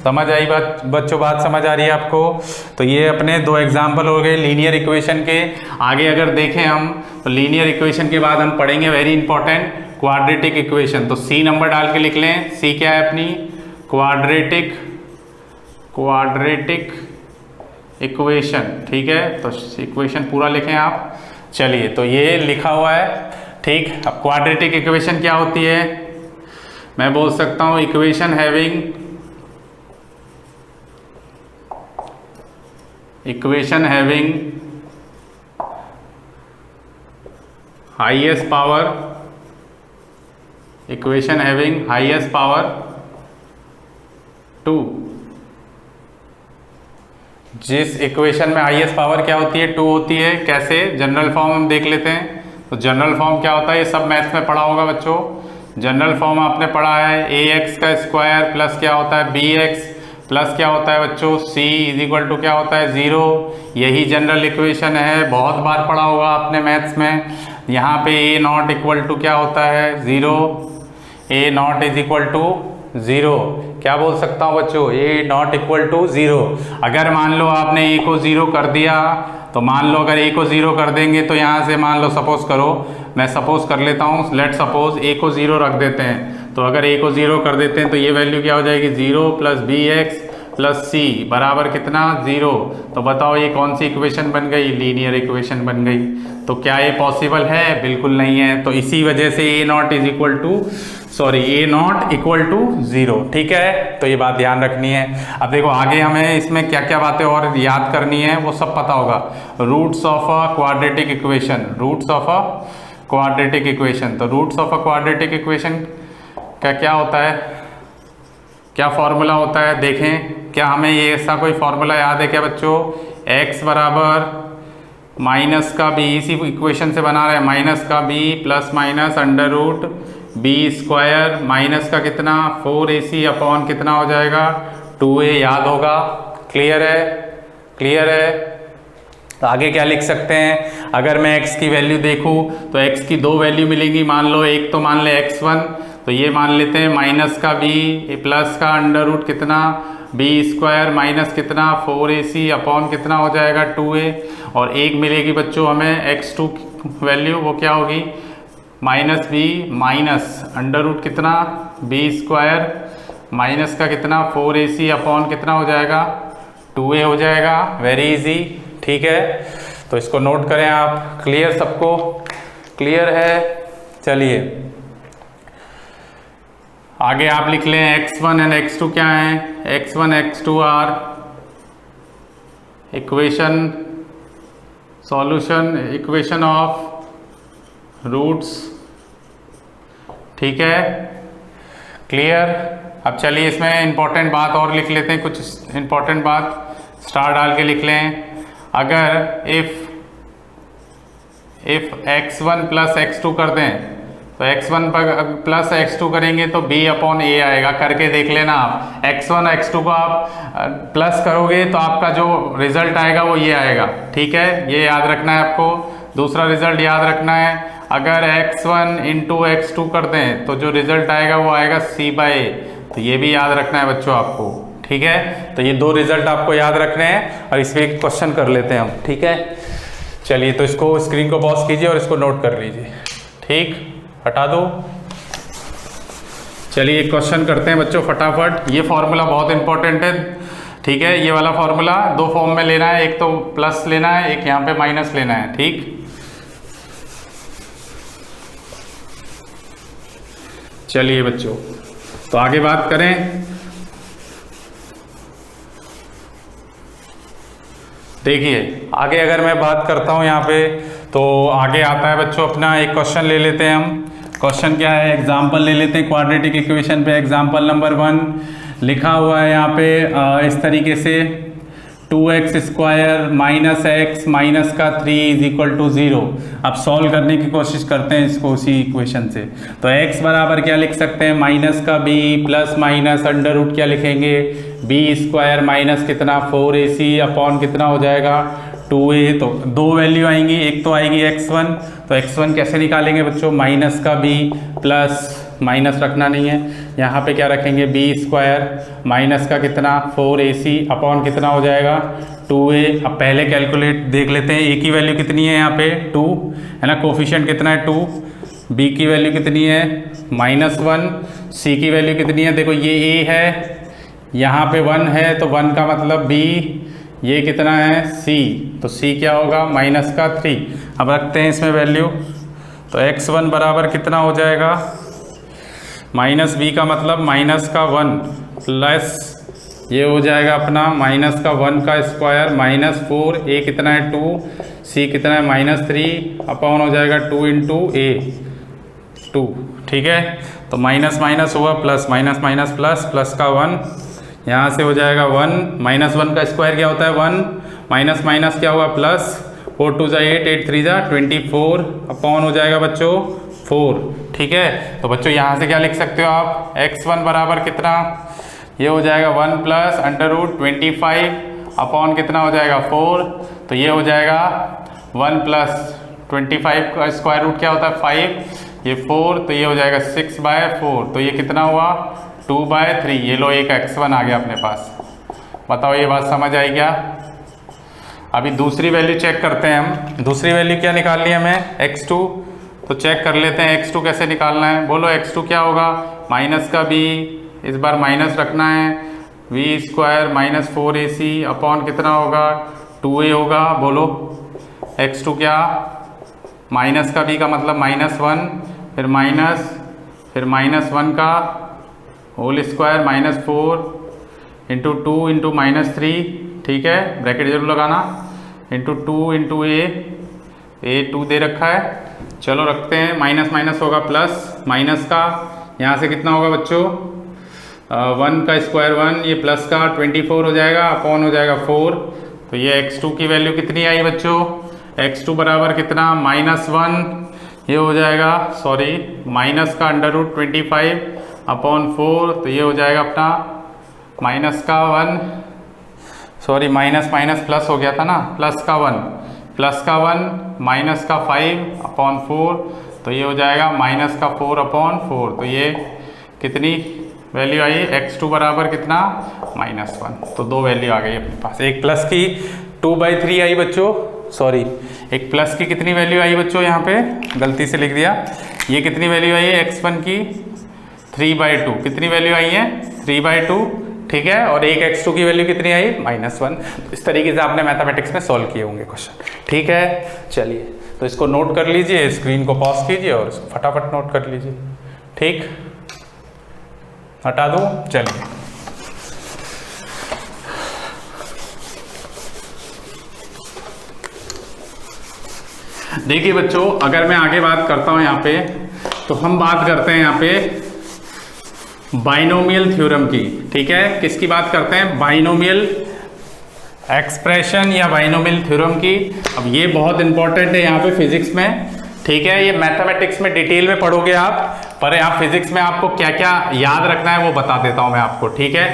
Speaker 1: समझ आई बात बच्चों, बात समझ आ रही है आपको। तो ये अपने 2 एग्जाम्पल हो गए लीनियर इक्वेशन के। आगे अगर देखें हम तो लीनियर इक्वेशन के बाद हम पढ़ेंगे वेरी इंपॉर्टेंट क्वाड्रेटिक इक्वेशन। तो सी नंबर डाल के लिख लें। सी क्या है अपनी, क्वाड्रेटिक इक्वेशन। ठीक है, तो इक्वेशन पूरा लिखें आप। चलिए, तो ये लिखा हुआ है। ठीक, अब क्वाड्रेटिक इक्वेशन क्या होती है, मैं बोल सकता हूँ equation having highest power, equation having highest power 2। जिस इक्वेशन में हाईएस्ट पावर क्या होती है, 2 होती है। कैसे? जनरल फॉर्म हम देख लेते हैं। तो जनरल फॉर्म क्या होता है, ये सब मैथ्स में पढ़ा होगा बच्चों। जनरल फॉर्म आपने पढ़ा है ax का स्क्वायर प्लस क्या होता है bx प्लस क्या होता है बच्चों c इज इक्वल टू क्या होता है 0। यही जनरल इक्वेशन है, बहुत बार पढ़ा होगा आपने मैथ्स में। यहाँ पे a नॉट इक्वल टू क्या होता है 0, a nought is equal to 0। क्या बोल सकता हूँ बच्चों, a नॉट इक्वल टू 0। अगर मान लो आपने a को 0 कर दिया, तो मान लो अगर a को 0 कर देंगे तो यहाँ से मान लो सपोज करो, मैं सपोज कर लेता हूँ, लेट सपोज a को 0 रख देते हैं। तो अगर a को 0 कर देते हैं तो ये वैल्यू क्या हो जाएगी 0 प्लस bx प्लस c बराबर कितना 0। तो बताओ ये कौन सी इक्वेशन बन गई, लीनियर इक्वेशन बन गई। तो क्या ये पॉसिबल है? बिल्कुल नहीं है। तो इसी वजह से a nought is equal to a not equal to 0। ठीक है, तो ये बात ध्यान रखनी है। अब देखो आगे हमें इसमें क्या क्या बातें और याद करनी है वो सब पता होगा। Roots of a quadratic equation, roots of a quadratic equation. तो roots of a quadratic equation का क्या होता है, क्या फॉर्मूला होता है देखें। क्या हमें ये ऐसा कोई फॉर्मूला याद है क्या बच्चों? x बराबर माइनस का b, इसी इक्वेशन से बना रहे हैं, माइनस का b plus minus under root b square minus का कितना 4ac अपॉन कितना हो जाएगा 2a। याद होगा, क्लियर है, क्लियर है। तो आगे क्या लिख सकते हैं, अगर मैं x की वैल्यू देखूं तो x की 2 वैल्यू मिलेंगी। मान लो एक तो मान ले x1, तो ये मान लेते हैं माइनस का b प्लस का अंडर रूट कितना b स्क्वायर माइनस कितना 4ac अपॉन कितना हो जाएगा 2a। और एक मिलेगी बच्चों हमें x2 वैल्यू, वो क्या होगी minus b minus under root कितना b स्क्वायर माइनस का कितना 4ac अपॉन कितना हो जाएगा 2a हो जाएगा। वेरी इजी, ठीक है। तो इसको नोट करें आप। क्लियर सबको, क्लियर है? चलिए आगे आप लिख लें x1 एंड x2 क्या है। x1 x2 are equation solution equation of roots. ठीक है, क्लियर। अब चलिए इसमें इंपॉर्टेंट बात और लिख लेते हैं, कुछ इंपॉर्टेंट बात स्टार डाल के लिख लें। अगर इफ x1 प्लस x2 कर दें तो x1 पर प्लस x2 करेंगे तो b अपॉन a आएगा। करके देख लेना आप। x1 x2 को आप प्लस करोगे तो आपका जो रिजल्ट आएगा वो ये आएगा। ठीक है, ये याद रखना है आपको। दूसरा रिजल्ट याद रखना है, अगर x1 इंटू x2 कर दें तो जो रिजल्ट आएगा वो आएगा c/a। तो ये भी याद रखना है बच्चों आपको। ठीक है, तो ये 2 रिजल्ट आपको याद रखने हैं और इस पर एक क्वेश्चन कर लेते हैं हम। ठीक है, चलिए तो इसको स्क्रीन को पॉज कीजिए और इसको नोट कर लीजिए। ठीक, हटा दो। चलिए एक क्वेश्चन करते हैं बच्चों फटाफट। ये फॉर्मूला बहुत इंपॉर्टेंट है। ठीक है, ये वाला फॉर्मूला 2 फॉर्म में लेना है, एक तो प्लस लेना है, एक यहाँ पे माइनस लेना है। ठीक, चलिए बच्चों तो आगे बात करें। देखिए आगे अगर मैं बात करता हूँ यहाँ पे, तो आगे आता है बच्चों अपना एक क्वेश्चन ले लेते हैं हम। क्वेश्चन क्या है, एग्जाम्पल ले लेते हैं क्वाड्रेटिक इक्वेशन पे। एग्जाम्पल नंबर 1 लिखा हुआ है यहाँ पे इस तरीके से 2x square minus x minus का 3 इज इक्वल टू 0। अब सॉल्व करने की कोशिश करते हैं इसको उसी इक्वेशन से। तो x बराबर क्या लिख सकते हैं, माइनस का b plus minus under root क्या लिखेंगे b स्क्वायर माइनस कितना 4ac अपॉन कितना हो जाएगा 2a। तो 2 वैल्यू आएंगी, एक तो आएगी x1। तो x1 कैसे निकालेंगे बच्चों, माइनस का b प्लस माइनस रखना नहीं है, यहाँ पे क्या रखेंगे b स्क्वायर माइनस का कितना 4ac अपॉन कितना हो जाएगा 2a। अब पहले कैलकुलेट देख लेते हैं, a की वैल्यू कितनी है यहाँ पे 2 है ना, कोफिशिएंट कितना है 2, b की वैल्यू कितनी है -1, c की वैल्यू कितनी है, देखो ये a है, यहाँ पे 1 है तो 1 का मतलब b, ये कितना है c, तो c क्या होगा माइनस का 3। अब रखते हैं इसमें वैल्यू, तो x1 बराबर कितना हो जाएगा, माइनस b का मतलब माइनस का 1 प्लस
Speaker 2: ये हो जाएगा अपना माइनस का 1 का स्क्वायर माइनस 4, ए कितना है 2, सी कितना है माइनस 3 अपॉन हो जाएगा 2 इंटू ए 2। ठीक है, तो माइनस माइनस हुआ plus, minus minus plus, plus का 1 यहाँ से हो जाएगा 1, माइनस 1 का स्क्वायर क्या होता है 1, माइनस माइनस क्या हुआ प्लस, 4 2 = 8, 8 3 = 24 अपॉन हो जाएगा बच्चों 4। ठीक है, तो बच्चों यहाँ से क्या लिख सकते हो आप, x1 बराबर कितना, ये हो जाएगा 1 प्लस √25 अपॉन कितना हो जाएगा 4, तो ये हो जाएगा 1 प्लस 25 का स्क्वायर रूट क्या होता है 5, ये 4, तो ये हो जाएगा 6/4, तो ये कितना हुआ 2/3। ये लो एक x1 आ गया अपने पास। बताओ ये बात समझ आई क्या? अभी दूसरी वैल्यू चेक करते हैं हम। दूसरी वैल्यू क्या निकालनी है हमें, x2, तो चेक कर लेते हैं x2 कैसे निकालना है। बोलो x2 क्या होगा, माइनस का b, इस बार माइनस रखना है, v² माइनस 4ac अपॉन कितना होगा 2a होगा। बोलो x2 क्या, माइनस का b का मतलब -1, फिर -1 का whole square minus 4 into 2 into -3, ठीक है, ब्रैकेट जरूर लगाना, इंटू 2 इंटू a 2 दे रखा है। चलो रखते हैं, माइनस माइनस होगा प्लस, माइनस का यहाँ से कितना होगा बच्चों 1 का स्क्वायर 1, ये प्लस का 24 हो जाएगा अपॉन हो जाएगा 4। तो ये x2 की वैल्यू कितनी आई बच्चों, x2 बराबर कितना -1, ये हो जाएगा सॉरी माइनस का √25 अपॉन 4, तो ये हो जाएगा अपना माइनस का 1, सॉरी माइनस माइनस प्लस हो गया था ना, प्लस का 1 माइनस का 5 अपॉन 4, तो ये हो जाएगा माइनस का 4 अपॉन 4। तो ये कितनी वैल्यू आई, x2 बराबर कितना -1। तो दो वैल्यू आ गई अपने पास, एक प्लस की 2/3 आई बच्चों, सॉरी एक प्लस की कितनी वैल्यू आई बच्चों, यहाँ पे गलती से लिख दिया, ये कितनी वैल्यू आई है x1 की 3/2, कितनी वैल्यू आई है 3/2, ठीक है, और एक x2 की वैल्यू कितनी आई -1। इस तरीके से आपने मैथमेटिक्स में सॉल्व किए होंगे क्वेश्चन, ठीक है। चलिए तो इसको नोट कर लीजिए, स्क्रीन को पॉज कीजिए और इसको फटाफट नोट कर लीजिए, ठीक, हटा दो। चलिए देखिए बच्चों, अगर मैं आगे बात करता हूं यहाँ पे, तो हम बात करते हैं यहाँ पे बाइनोमियल थ्योरम की, ठीक है, किसकी बात करते हैं, बाइनोमियल एक्सप्रेशन या बाइनोमियल थ्योरम की। अब ये बहुत इंपॉर्टेंट है यहाँ पे फिजिक्स में, ठीक है, ये मैथमेटिक्स में डिटेल में पढ़ोगे आप, पर यहाँ फिजिक्स में आपको क्या क्या याद रखना है वो बता देता हूँ मैं आपको, ठीक है।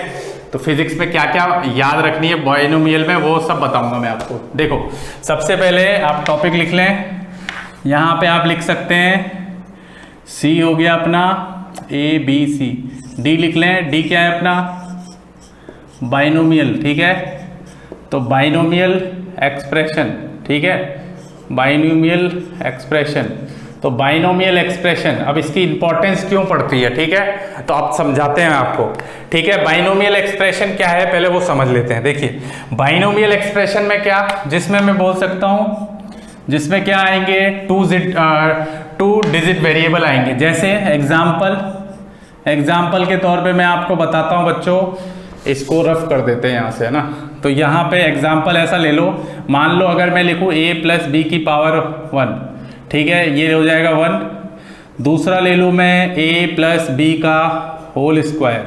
Speaker 2: तो फिजिक्स में क्या क्या याद रखनी है बाइनोमियल में वो सब बताऊंगा मैं आपको। देखो सबसे पहले आप टॉपिक लिख लें, यहाँ पे आप लिख सकते हैं C हो गया अपना ABC, D लिख लें, D क्या है अपना बाइनोमियल, ठीक है, तो बाइनोमियल एक्सप्रेशन, ठीक है, बाइनोमियल एक्सप्रेशन। तो बाइनोमियल एक्सप्रेशन, अब इसकी इंपॉर्टेंस क्यों पड़ती है, ठीक है, तो आप समझाते हैं आपको, ठीक है। बाइनोमियल एक्सप्रेशन क्या है पहले वो समझ लेते हैं। देखिए बाइनोमियल एक्सप्रेशन में क्या, जिसमें मैं बोल सकता हूं, जिसमें क्या आएंगे 2 डिजिट वेरिएबल आएंगे। जैसे एग्जाम्पल के तौर पे मैं आपको बताता हूं बच्चों, इसको रफ कर देते हैं यहाँ से, है ना। तो यहाँ पे एग्जाम्पल ऐसा ले लो, मान लो अगर मैं लिखूँ a + b की पावर 1, ठीक है, ये हो जाएगा 1। दूसरा ले लूँ मैं a + b का होल स्क्वायर,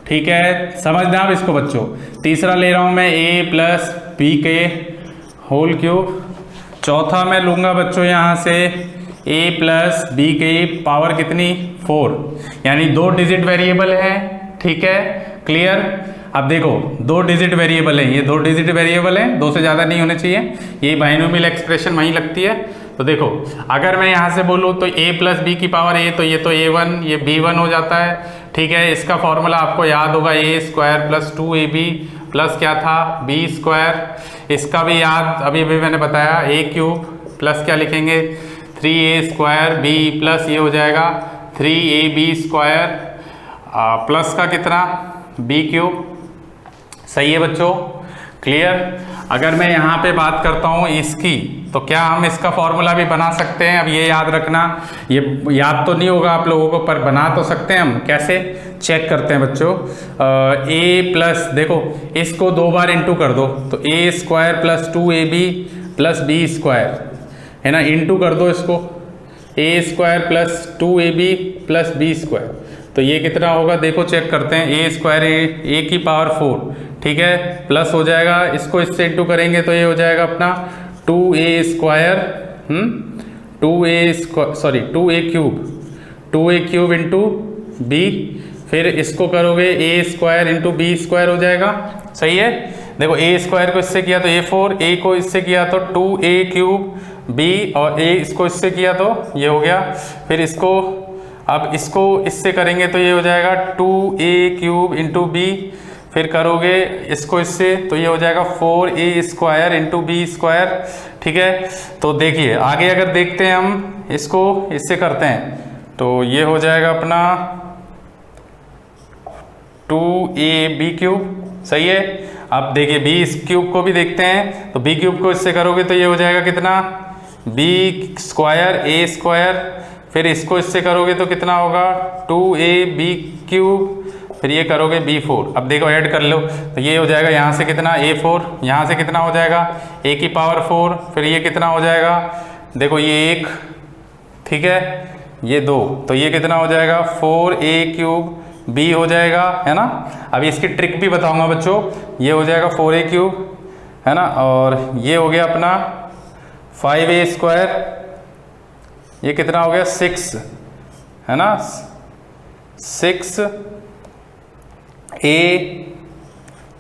Speaker 2: ठीक है, समझना आप इसको बच्चों। तीसरा ले रहा हूँ मैं a + b के होल क्यूब। चौथा मैं लूँगा बच्चों यहाँ से a + b की पावर कितनी 4, यानी 2 डिजिट वेरिएबल है, ठीक है, क्लियर। अब देखो 2 डिजिट वेरिएबल है, ये 2 डिजिट वेरिएबल है, 2 से ज़्यादा नहीं होने चाहिए, ये बाइनोमियल एक्सप्रेशन वहीं लगती है। तो देखो अगर मैं यहाँ से बोलूँ तो a + b की पावर a, तो ये तो a1, ये b1 हो जाता है, ठीक है। इसका फॉर्मूला आपको याद होगा a² + 2ab प्लस क्या था b²। इसका भी याद अभी मैंने बताया, a³ प्लस क्या लिखेंगे 3a² b प्लस ये हो जाएगा 3ab² प्लस का कितना b³। सही है बच्चों, क्लियर।
Speaker 1: अगर मैं यहाँ पे बात करता हूँ इसकी, तो क्या हम इसका फॉर्मूला भी बना सकते हैं? अब ये याद रखना, ये याद तो नहीं होगा आप लोगों को, पर बना तो सकते हैं हम। कैसे चेक करते हैं बच्चों? ए प्लस, देखो इसको 2 बार इंटू कर दो, तो a square plus 2ab plus b square, है ना, इंटू कर दो इसको, a square plus 2ab plus b square, तो ये कितना होगा? देखो चेक करते हैं, ए स्क्वायर ए की पावर 4, ठीक है, प्लस हो जाएगा, इसको इससे इंटू करेंगे तो ये हो जाएगा अपना 2a square 2a cube into B, फिर इसको करोगे ए स्क्वायर इंटू बी स्क्वायर हो जाएगा। सही है। देखो ए स्क्वायर को इससे किया तो a4, ए को इससे किया तो 2a क्यूब बी, और ए इसको इससे किया तो ये हो गया, फिर इसको अब इसको इससे करेंगे तो ये हो जाएगा 2a क्यूब इंटू बी, फिर करोगे इसको इससे तो ये हो जाएगा 4a square into B square. ठीक है, तो देखिए आगे अगर देखते हैं हम इसको इससे करते हैं तो ये हो जाएगा अपना 2ab क्यूब। सही है। अब देखिए बी क्यूब को भी देखते हैं, तो बी क्यूब को इससे करोगे तो ये हो जाएगा कितना, बी स्क्वायर ए स्क्वायर, फिर इसको इससे करोगे तो कितना होगा 2ab क्यूब, फिर ये करोगे b4। अब देखो ऐड कर लो तो ये हो जाएगा यहाँ से कितना a4, यहाँ से कितना हो जाएगा a की पावर 4, फिर ये कितना हो जाएगा, देखो ये 1, ठीक है, ये 2, तो ये कितना हो जाएगा 4a क्यूब b हो जाएगा, है ना। अभी इसकी ट्रिक भी बताऊंगा बच्चों। ये हो जाएगा 4a क्यूब, है ना, और ये हो गया अपना 5a स्क्वायर, ये कितना हो गया 6, है ना, 6a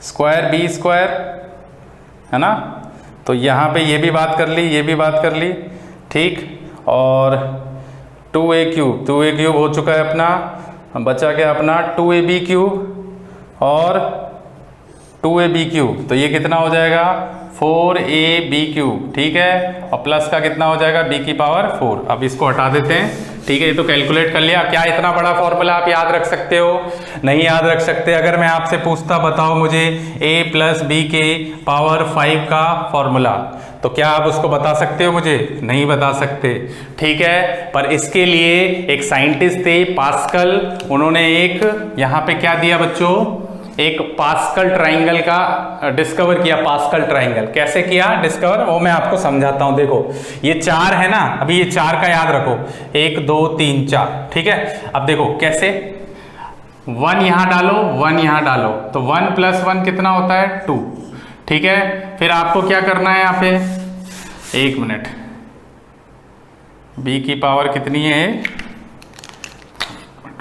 Speaker 1: स्क्वायर b स्क्वायर, है ना। तो यहाँ पे ये भी बात कर ली, ये भी बात कर ली, ठीक। और 2a क्यूब हो चुका है अपना, बचा क्या अपना 2ab क्यूब और 2ab क्यूब, तो ये कितना हो जाएगा 4ab क्यूब, ठीक है, और प्लस का कितना हो जाएगा b की पावर 4। अब इसको हटा देते हैं, ठीक है, ये तो कैलकुलेट कर लिया। क्या इतना बड़ा फॉर्मूला आप याद रख सकते हो? नहीं याद रख सकते। अगर मैं आपसे पूछता बताओ मुझे a प्लस बी के पावर 5 का फॉर्मूला, तो क्या आप उसको बता सकते हो? मुझे नहीं बता सकते, ठीक है। पर इसके लिए एक साइंटिस्ट थे पास्कल, उन्होंने एक यहाँ पे क्या दिया बच्चों, एक पास्कल ट्राइंगल का डिस्कवर किया। पास्कल ट्राइंगल कैसे किया डिस्कवर, वो मैं आपको समझाता हूं। देखो ये 4 है ना, अभी ये 4 का याद रखो, 1 2 3 4, ठीक है। अब देखो कैसे, 1 यहां डालो, 1 यहां डालो, तो 1 प्लस 1 कितना होता है 2, ठीक है। फिर आपको क्या करना है यहाँ पे, 1 मिनट, b की पावर कितनी है,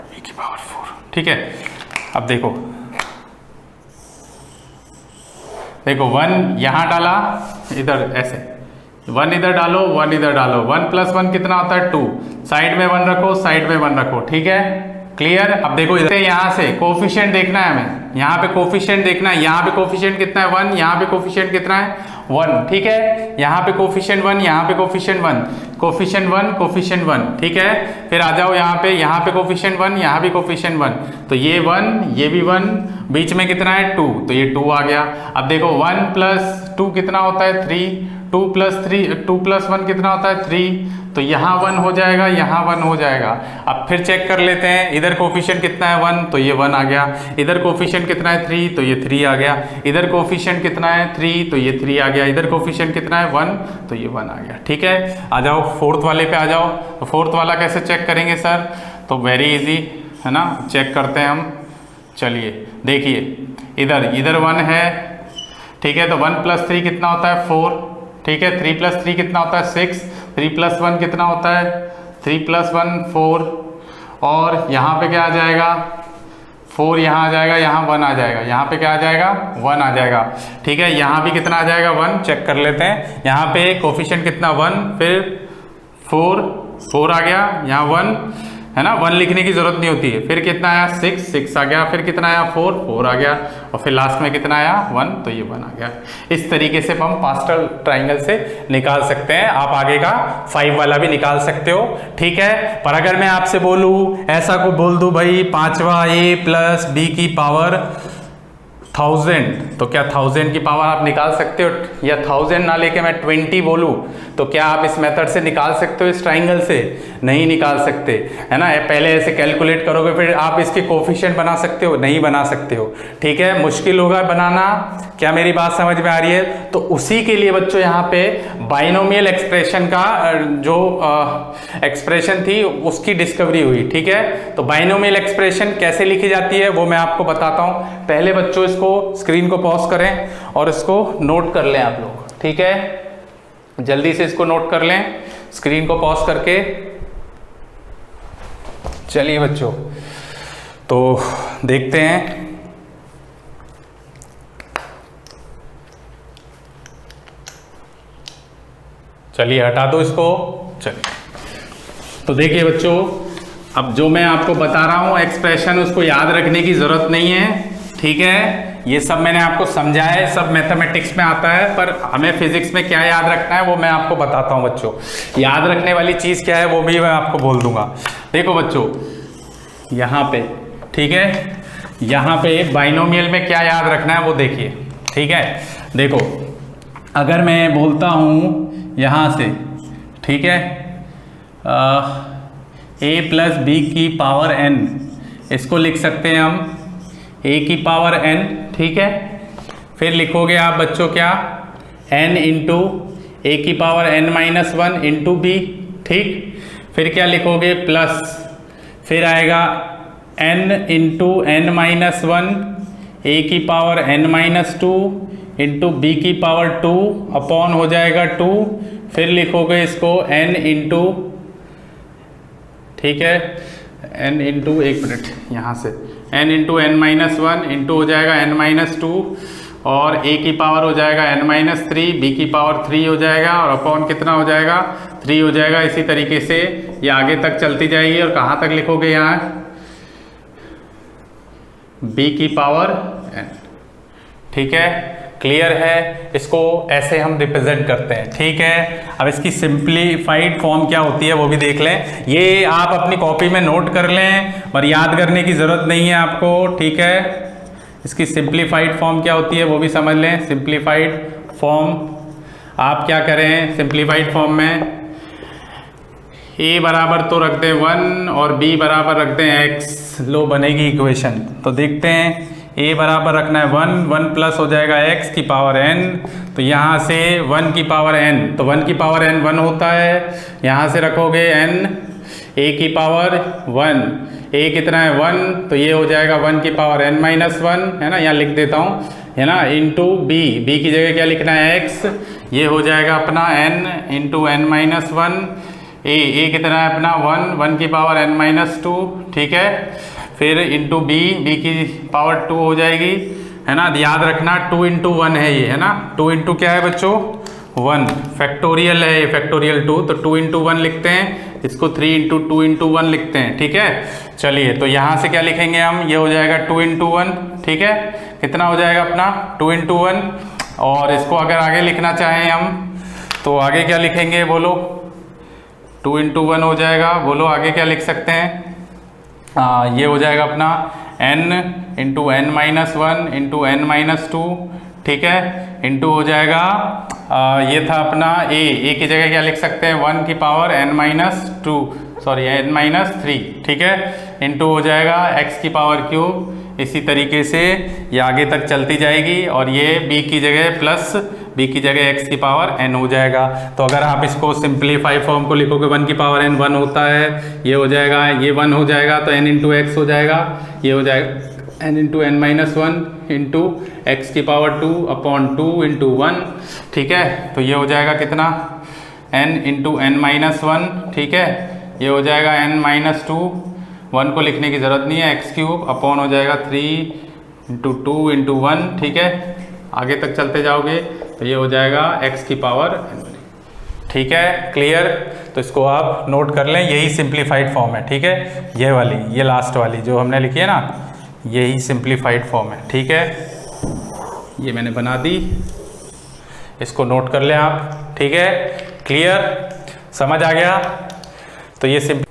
Speaker 1: b की पावर 4, ठीक है। अब देखो 1 यहां डाला, इधर ऐसे 1 इधर डालो, 1 इधर डालो, 1 प्लस 1 कितना होता है 2, साइड में 1 रखो, साइड में 1 रखो, ठीक है, क्लियर। अब देखो इधर यहाँ से कोफिशिएंट देखना है हमें, यहाँ पे कोफिशिएंट देखना है, यहाँ पे कोफिशिएंट कितना है 1, यहाँ पे कोफिशिएंट कितना है 1, ठीक है। यहाँ पे कोफिशिएंट 1, यहाँ पे कोफिशिएंट 1, कोफिशिएंट 1, कोफिशिएंट 1, ठीक है। फिर आ जाओ यहाँ पे कोफिशिएंट 1, यहाँ भी कोफिशिएंट 1, तो ये 1, ये भी 1, बीच में कितना है 2, तो ये 2 आ गया। अब देखो 1 प्लस 2 कितना होता है 3, 2 प्लस 1 कितना होता है 3, तो यहाँ 1 हो जाएगा, यहाँ 1 हो जाएगा। अब फिर चेक कर लेते हैं, इधर कोफिशिएंट कितना है 1, तो ये 1 आ गया, इधर कोफिशिएंट कितना है 3, तो ये 3 आ गया, इधर कोफिशिएंट कितना है 3, तो ये 3 आ गया, इधर कोफिशिएंट कितना है 1, तो ये 1 आ गया, ठीक है। आ जाओ 4th वाले पे आ जाओ। तो 4th वाला कैसे चेक करेंगे सर, तो वेरी इजी है ना, चेक करते हैं हम। चलिए देखिए इधर 1 है, ठीक है, तो 1 प्लस 3 कितना होता है 4, ठीक है, 3 प्लस 3 कितना होता है 6, 3 प्लस 1 कितना होता है 3 प्लस 1 4, और यहाँ पे क्या आ जाएगा 4, यहाँ आ जाएगा, यहाँ 1 आ जाएगा, यहाँ पे क्या आ जाएगा 1 आ जाएगा, ठीक है। यहाँ भी कितना आ जाएगा 1, चेक कर लेते हैं। यहाँ पे कोफिशिएंट कितना 1, फिर 4 आ गया, यहाँ 1 है ना, 1 लिखने की जरूरत नहीं होती है। फिर कितना आया 6 आ गया, फिर कितना आया 4 आ गया, और फिर लास्ट में कितना आया 1, तो ये 1 आ गया। इस तरीके से हम पास्कल ट्राइंगल से निकाल सकते हैं। आप आगे का 5 वाला भी निकाल सकते हो, ठीक है। पर अगर मैं आपसे बोलूं, ऐसा को बोल दूं भाई 5वां a प्लस बी की पावर 1000, तो क्या 1000 की पावर आप निकाल सकते हो, या 1000 ना लेके मैं 20 बोलूँ तो क्या आप इस मेथड से निकाल सकते हो, इस ट्राइंगल से? नहीं निकाल सकते, है ना। पहले ऐसे कैलकुलेट करोगे, फिर आप इसके कोफिशिएंट बना सकते हो? नहीं बना सकते हो, ठीक है, मुश्किल होगा बनाना। क्या मेरी बात समझ में आ रही है? तो उसी के लिए बच्चों यहाँ पे बाइनोमियल एक्सप्रेशन का जो एक्सप्रेशन थी उसकी डिस्कवरी हुई, ठीक है। तो बाइनोमियल एक्सप्रेशन कैसे लिखी जाती है वो मैं आपको बताता हूँ। पहले बच्चों इसको स्क्रीन को पॉज करें और इसको नोट कर लें आप लोग, ठीक है, जल्दी से इसको नोट कर लें स्क्रीन को पॉज करके। चलिए बच्चों, तो देखते हैं। चलिए हटा दो इसको। चलिए, तो देखिए बच्चों, अब जो मैं आपको बता रहा हूं एक्सप्रेशन, उसको याद रखने की जरूरत नहीं है, ठीक है। ये सब मैंने आपको समझाया है, सब मैथमेटिक्स में आता है, पर हमें फिजिक्स में क्या याद रखना है वो मैं आपको बताता हूं बच्चों। याद रखने वाली चीज क्या है वो भी मैं आपको बोल दूंगा। देखो बच्चों, यहाँ पे, ठीक है, यहाँ पे बाइनोमियल में क्या याद रखना है वो देखिए, ठीक है। देखो, अगर मैं बोलता हूं यहाँ से, ठीक है, a प्लस बी की पावर n, इसको लिख सकते हैं हम a की पावर n, ठीक है। फिर लिखोगे आप बच्चों क्या, n इंटू ए की power n minus 1 into b, ठीक। फिर क्या लिखोगे, प्लस, फिर आएगा n into n minus 1 a की power n minus 2 into b की पावर 2 अपॉन हो जाएगा 2। फिर लिखोगे इसको n इंटू, ठीक है, n इंटू, एक मिनट यहाँ से, n into n minus 1 into हो जाएगा n माइनस 2, और a की पावर हो जाएगा n माइनस 3, b की पावर 3 हो जाएगा, और अपॉन कितना हो जाएगा, 3 हो जाएगा। इसी तरीके से ये आगे तक चलती जाएगी, और कहाँ तक लिखोगे यहाँ, b की पावर n, ठीक है। क्लियर है? इसको ऐसे हम रिप्रेजेंट करते हैं, ठीक है। अब इसकी सिंप्लीफाइड फॉर्म क्या होती है वो भी देख लें। ये आप अपनी कॉपी में नोट कर लें, पर याद करने की जरूरत नहीं है आपको, ठीक है। इसकी सिंप्लीफाइड फॉर्म क्या होती है वो भी समझ लें। सिंप्लीफाइड फॉर्म आप क्या करें, सिंप्लीफाइड फॉर्म में a बराबर तो रख दें 1 और b बराबर रख दें x, लो बनेगी इक्वेशन। तो देखते हैं, a बराबर रखना है 1, 1 प्लस हो जाएगा x की पावर n, तो यहाँ से 1 की पावर n, तो 1 की पावर n 1 होता है, यहाँ से रखोगे n, a की पावर 1, a कितना है 1, तो ये हो जाएगा 1 की पावर n माइनस 1, है ना, यहाँ लिख देता हूँ, है ना, इंटू b, b की जगह क्या लिखना है x, ये हो जाएगा अपना n into n minus 1, a कितना है अपना 1, 1 की पावर n माइनस 2, ठीक है। फिर इंटू b, b की पावर 2 हो जाएगी, है ना। याद रखना 2 इंटू 1 है ये, है ना, 2 इंटू क्या है बच्चों, 1, फैक्टोरियल है ये, फैक्टोरियल 2, तो 2 इंटू 1 लिखते हैं, इसको 3 इंटू 2 इंटू 1 लिखते हैं, ठीक है। चलिए, तो यहाँ से क्या लिखेंगे हम, ये हो जाएगा 2 इंटू 1, ठीक है। कितना हो जाएगा अपना 2 इंटू 1, और इसको अगर आगे लिखना चाहें हम तो आगे क्या लिखेंगे बोलो, 2 इंटू 1 हो जाएगा, बोलो आगे क्या लिख सकते हैं, ये हो जाएगा अपना n into n minus 1 into n minus 2, ठीक है, इंटू हो जाएगा ये था अपना a की जगह क्या लिख सकते हैं, 1 की power n minus 2, sorry n minus 3, ठीक है, इंटू हो जाएगा x की पावर क्यूब। इसी तरीके से ये आगे तक चलती जाएगी, और ये b की जगह प्लस b की जगह x की पावर n हो जाएगा। तो अगर आप इसको सिंप्लीफाई फॉर्म को लिखोगे, 1 की पावर n 1 होता है, ये हो जाएगा, ये 1 हो जाएगा, तो n इंटू एक्स हो जाएगा, ये हो जाएगा n into n minus 1 into x की पावर 2 अपॉन 2 इंटू 1, ठीक है। तो ये हो जाएगा कितना, n इंटू n माइनस 1, ठीक है, ये हो जाएगा n माइनस 2, 1 को लिखने की ज़रूरत नहीं है, एक्स क्यूब अपॉन हो जाएगा 3 इंटू 2 इंटू 1, ठीक है। आगे तक चलते जाओगे तो ये हो जाएगा x की पावर, ठीक है। क्लियर? तो इसको आप नोट कर लें, यही सिंप्लीफाइड फॉर्म है, ठीक है। ये वाली, ये लास्ट वाली जो हमने लिखी है ना, यही सिंप्लीफाइड फॉर्म है, ठीक है। ये मैंने बना दी, इसको नोट कर लें आप, ठीक है। क्लियर? समझ आ गया? तो ये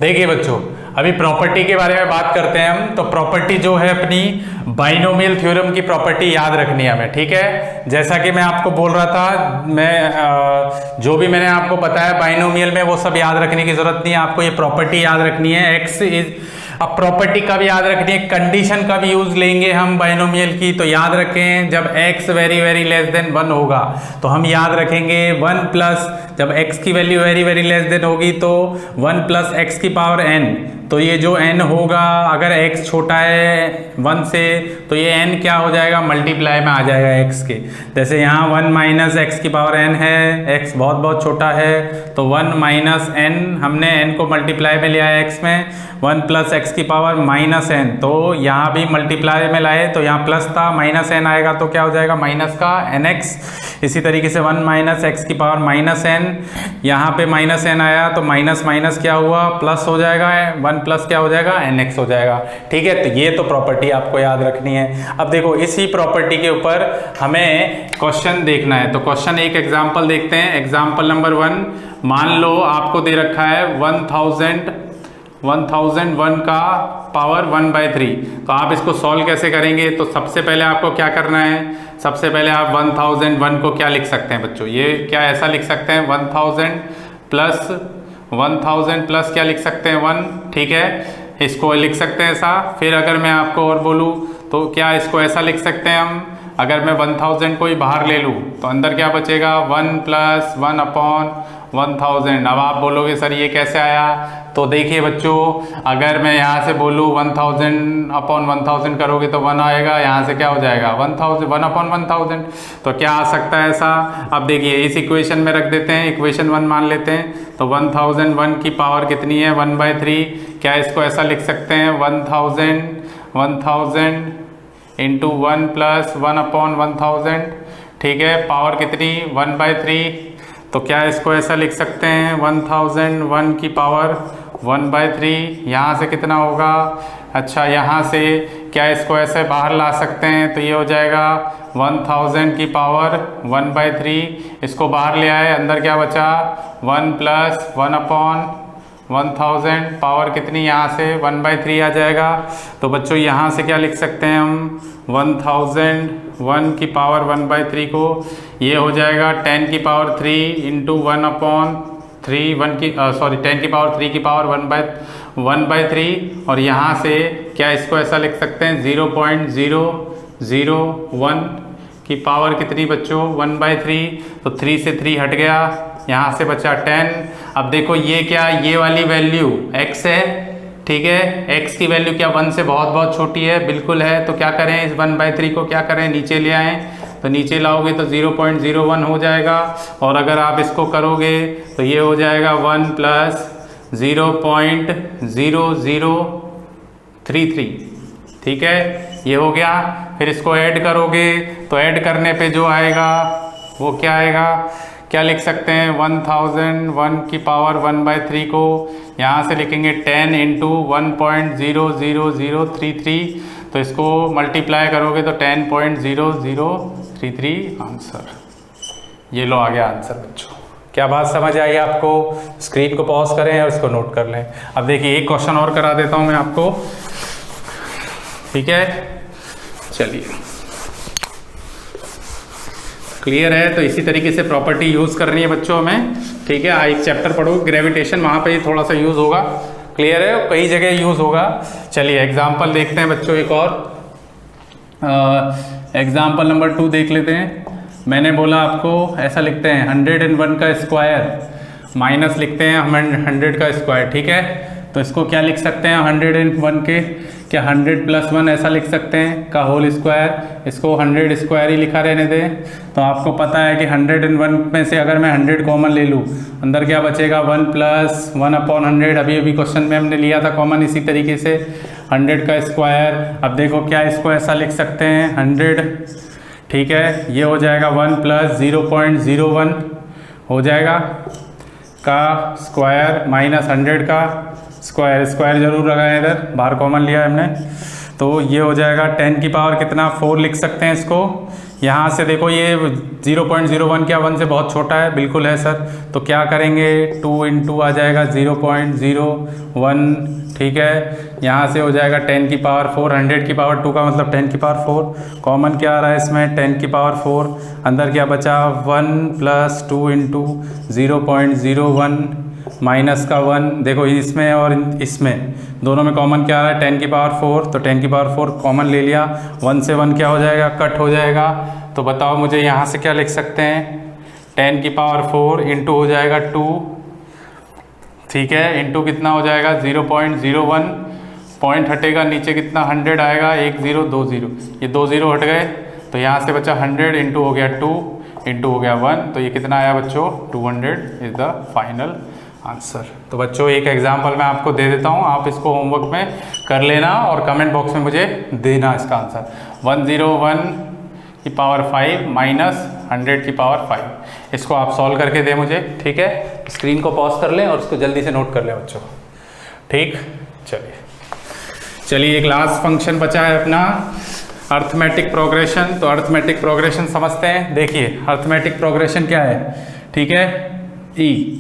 Speaker 1: देखिए बच्चों, अभी प्रॉपर्टी के बारे में बात करते हैं हम। तो प्रॉपर्टी जो है अपनी बाइनोमियल थ्योरम की प्रॉपर्टी याद रखनी है हमें, ठीक है। जैसा कि मैं आपको बोल रहा था, मैं जो भी मैंने आपको बताया बाइनोमियल में वो सब याद रखने की जरूरत नहीं है, आपको ये प्रॉपर्टी याद रखनी है। एक्स इज, अब प्रॉपर्टी का भी याद रखनी है, कंडीशन का भी यूज लेंगे हम बाइनोमियल की। तो याद रखें जब x very very less than 1 होगा तो हम याद रखेंगे 1 प्लस, जब x की value very very less than होगी तो 1 प्लस x की पावर n। तो ये जो n होगा, अगर x छोटा है 1 से तो ये n क्या हो जाएगा, मल्टीप्लाई में आ जाएगा x के। जैसे यहाँ 1 माइनस एक्स की पावर n है, x बहुत बहुत छोटा है तो 1 माइनस n, हमने n को मल्टीप्लाई में लिया है x में, 1 प्लस एक्स की पावर माइनस n। तो यहाँ भी मल्टीप्लाई में लाए तो यहाँ प्लस था, माइनस n आएगा तो क्या हो जाएगा माइनस का nx। इसी तरीके से 1 माइनस एक्स की पावर माइनस n, यहाँ पे माइनस n आया तो माइनस माइनस क्या हुआ, प्लस हो जाएगा, 1 प्लस क्या हो जाएगा nx हो जाएगा, ठीक है। तो ये तो प्रॉपर्टी आपको याद रखनी है। अब देखो इसी प्रॉपर्टी के ऊपर हमें क्वेश्चन देखना है। तो क्वेश्चन एक एग्जाम्पल देखते हैं। एग्जाम्पल नंबर 1, मान लो आपको दे रखा है 1001 का पावर 1/3। तो आप इसको सॉल्व कैसे करेंगे, तो सबसे पहले आपको क्या करना है, सबसे पहले आप 1001 को क्या लिख सकते हैं बच्चों, ये क्या ऐसा लिख सकते हैं 1000 प्लस क्या लिख सकते हैं 1, ठीक है, इसको लिख सकते हैं ऐसा। फिर अगर मैं आपको और बोलूँ तो क्या इसको ऐसा लिख सकते हैं हम, अगर मैं 1000 को ही बाहर ले लूँ तो अंदर क्या बचेगा 1 प्लस 1/1000। अब आप बोलोगे सर ये कैसे आया, तो देखिए बच्चों, अगर मैं यहाँ से बोलूँ 1000/1000 करोगे तो 1 आएगा, यहाँ से क्या हो जाएगा 1/1000। तो क्या आ सकता है ऐसा, अब देखिए इस इक्वेशन में रख देते हैं, इक्वेशन 1 मान लेते हैं। तो 1001 की पावर कितनी है 1/3, क्या इसको ऐसा लिख सकते हैं 1000 इंटू 1 प्लस 1/1000, ठीक है, पावर कितनी 1/3। तो क्या इसको ऐसा लिख सकते हैं 1001 की पावर 1/3, यहाँ से कितना होगा, अच्छा यहाँ से क्या इसको ऐसे बाहर ला सकते हैं, तो ये हो जाएगा 1000 की पावर 1/3, इसको बाहर ले आए, अंदर क्या बचा 1 प्लस 1/1000, पावर कितनी यहाँ से 1/3 आ जाएगा। तो बच्चों यहाँ से क्या लिख सकते हैं हम 1001 की पावर 1/3 को, ये हो जाएगा 10 की पावर 3 इंटू 1/3, 10 की पावर 3 की पावर 1/3। और यहाँ से क्या इसको ऐसा लिख सकते हैं 0.001 की पावर कितनी बच्चों 1/3। तो 3 से 3 हट गया, यहाँ से बचा 10। अब देखो ये क्या, ये वाली वैल्यू x है, ठीक है, x की वैल्यू क्या 1 से बहुत बहुत छोटी है, बिल्कुल है। तो क्या करें, इस 1/3 को क्या करें नीचे ले आएँ, तो नीचे लाओगे तो 0.01 हो जाएगा। और अगर आप इसको करोगे तो ये हो जाएगा 1 प्लस 0.0033, ठीक है, ये हो गया। फिर इसको ऐड करोगे तो ऐड करने पे जो आएगा वो क्या आएगा, क्या लिख सकते हैं 1001 की पावर 1/3 को यहाँ से लिखेंगे 10 इंटू 1.00033। तो इसको मल्टीप्लाई करोगे तो 10.0033 आंसर, ये लो आ गया आंसर बच्चों। क्या बात समझ आई आपको, स्क्रीन को पॉज करें और इसको नोट कर लें। अब देखिए एक क्वेश्चन और करा देता हूँ मैं आपको, ठीक है, चलिए क्लियर है। तो इसी तरीके से प्रॉपर्टी यूज़ करनी है बच्चों हमें, ठीक है। एक चैप्टर पढ़ो ग्रेविटेशन, वहाँ पे थोड़ा सा यूज़ होगा, क्लियर है, कई जगह यूज़ होगा। चलिए एग्जाम्पल देखते हैं बच्चों, एक और एग्जाम्पल नंबर 2 देख लेते हैं। मैंने बोला आपको ऐसा लिखते हैं 101 का स्क्वायर माइनस लिखते हैं 100 का स्क्वायर, ठीक है। तो इसको क्या लिख सकते हैं 101 के, क्या 100 प्लस 1 ऐसा लिख सकते हैं का होल स्क्वायर, इसको 100 स्क्वायर ही लिखा रहने दें। तो आपको पता है कि 101 में से अगर मैं 100 कॉमन ले लूँ, अंदर क्या बचेगा 1 प्लस 1/100, अभी अभी क्वेश्चन में हमने लिया था कॉमन इसी तरीके से 100 का स्क्वायर। अब देखो क्या इसको ऐसा लिख सकते हैं 100, ठीक है, ये हो जाएगा 1 प्लस 0.01 हो जाएगा का स्क्वायर माइनस 100 का स्क्वायर, स्क्वायर जरूर लगाए इधर, बाहर कॉमन लिया है हमने। तो ये हो जाएगा 10 की पावर कितना 4 लिख सकते हैं इसको, यहाँ से देखो ये 0.01 क्या 1 से बहुत छोटा है, बिल्कुल है सर। तो क्या करेंगे 2 इंटू आ जाएगा 0.01, ठीक है। यहाँ से हो जाएगा 10 की पावर 4, 100 की पावर 2 का मतलब 10 की पावर 4। कॉमन क्या आ रहा है इसमें 10 की पावर 4, अंदर क्या बचा 1 प्लस 2 इंटू 0.01 माइनस का 1। देखो इसमें और इसमें दोनों में कॉमन क्या आ रहा है 10 की पावर 4, तो 10 की पावर 4 कॉमन ले लिया। 1 से 1 क्या हो जाएगा कट हो जाएगा। तो बताओ मुझे यहाँ से क्या लिख सकते हैं 10 की पावर 4 इंटू हो जाएगा 2, ठीक है, इंटू कितना हो जाएगा 0.01, पॉइंट हटेगा नीचे कितना 100 आएगा, 1 0 2 0, ये 2 0 हट गए। तो यहाँ से बचा 100 इंटू हो गया 2 इंटू हो गया 1, तो ये कितना आया बच्चों 200 इज द फाइनल आंसर। तो बच्चों एक एग्जाम्पल मैं आपको दे देता हूँ, आप इसको होमवर्क में कर लेना और कमेंट बॉक्स में मुझे देना इसका आंसर। 101 की पावर 5 माइनस 100 की पावर 5, इसको आप सॉल्व करके दें मुझे, ठीक है। स्क्रीन को पॉज कर लें और इसको जल्दी से नोट कर लें बच्चों, ठीक। चलिए एक लास्ट फंक्शन बचा है अपना अर्थमेटिक प्रोग्रेशन। तो अर्थमेटिक प्रोग्रेशन समझते हैं। देखिए अर्थमेटिक प्रोग्रेशन क्या है, ठीक है, ई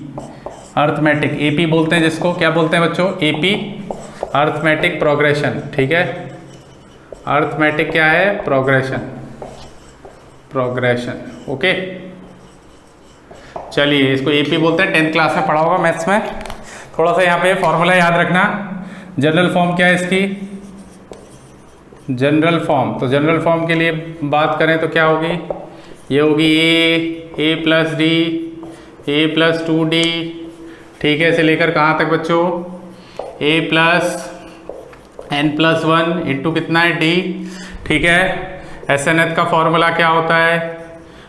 Speaker 1: अर्थमेटिक, एपी बोलते हैं जिसको, क्या बोलते हैं बच्चों एपी, अर्थमेटिक प्रोग्रेशन, ठीक है। अर्थमेटिक क्या है प्रोग्रेशन, ओके। चलिए इसको एपी बोलते हैं, 10th क्लास में पढ़ा होगा मैथ्स में। थोड़ा सा यहाँ पे फॉर्मूला याद रखना। जनरल फॉर्म क्या है इसकी, जनरल फॉर्म, तो जनरल फॉर्म के लिए बात करें तो क्या होगी, ये होगी ए प्लस डी, ए प्लस 2d, ठीक है, इसे लेकर कहाँ तक बच्चों a plus n plus 1 into कितना है d, ठीक है। SNF का फॉर्मूला क्या होता है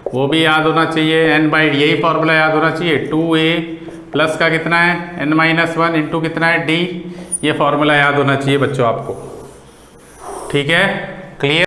Speaker 1: वो भी याद होना चाहिए, n बाई, यही फॉर्मूला याद होना चाहिए, 2a प्लस का कितना है n माइनस 1 इंटू कितना है d, ये फॉर्मूला याद होना चाहिए बच्चों आपको, ठीक है, क्लियर।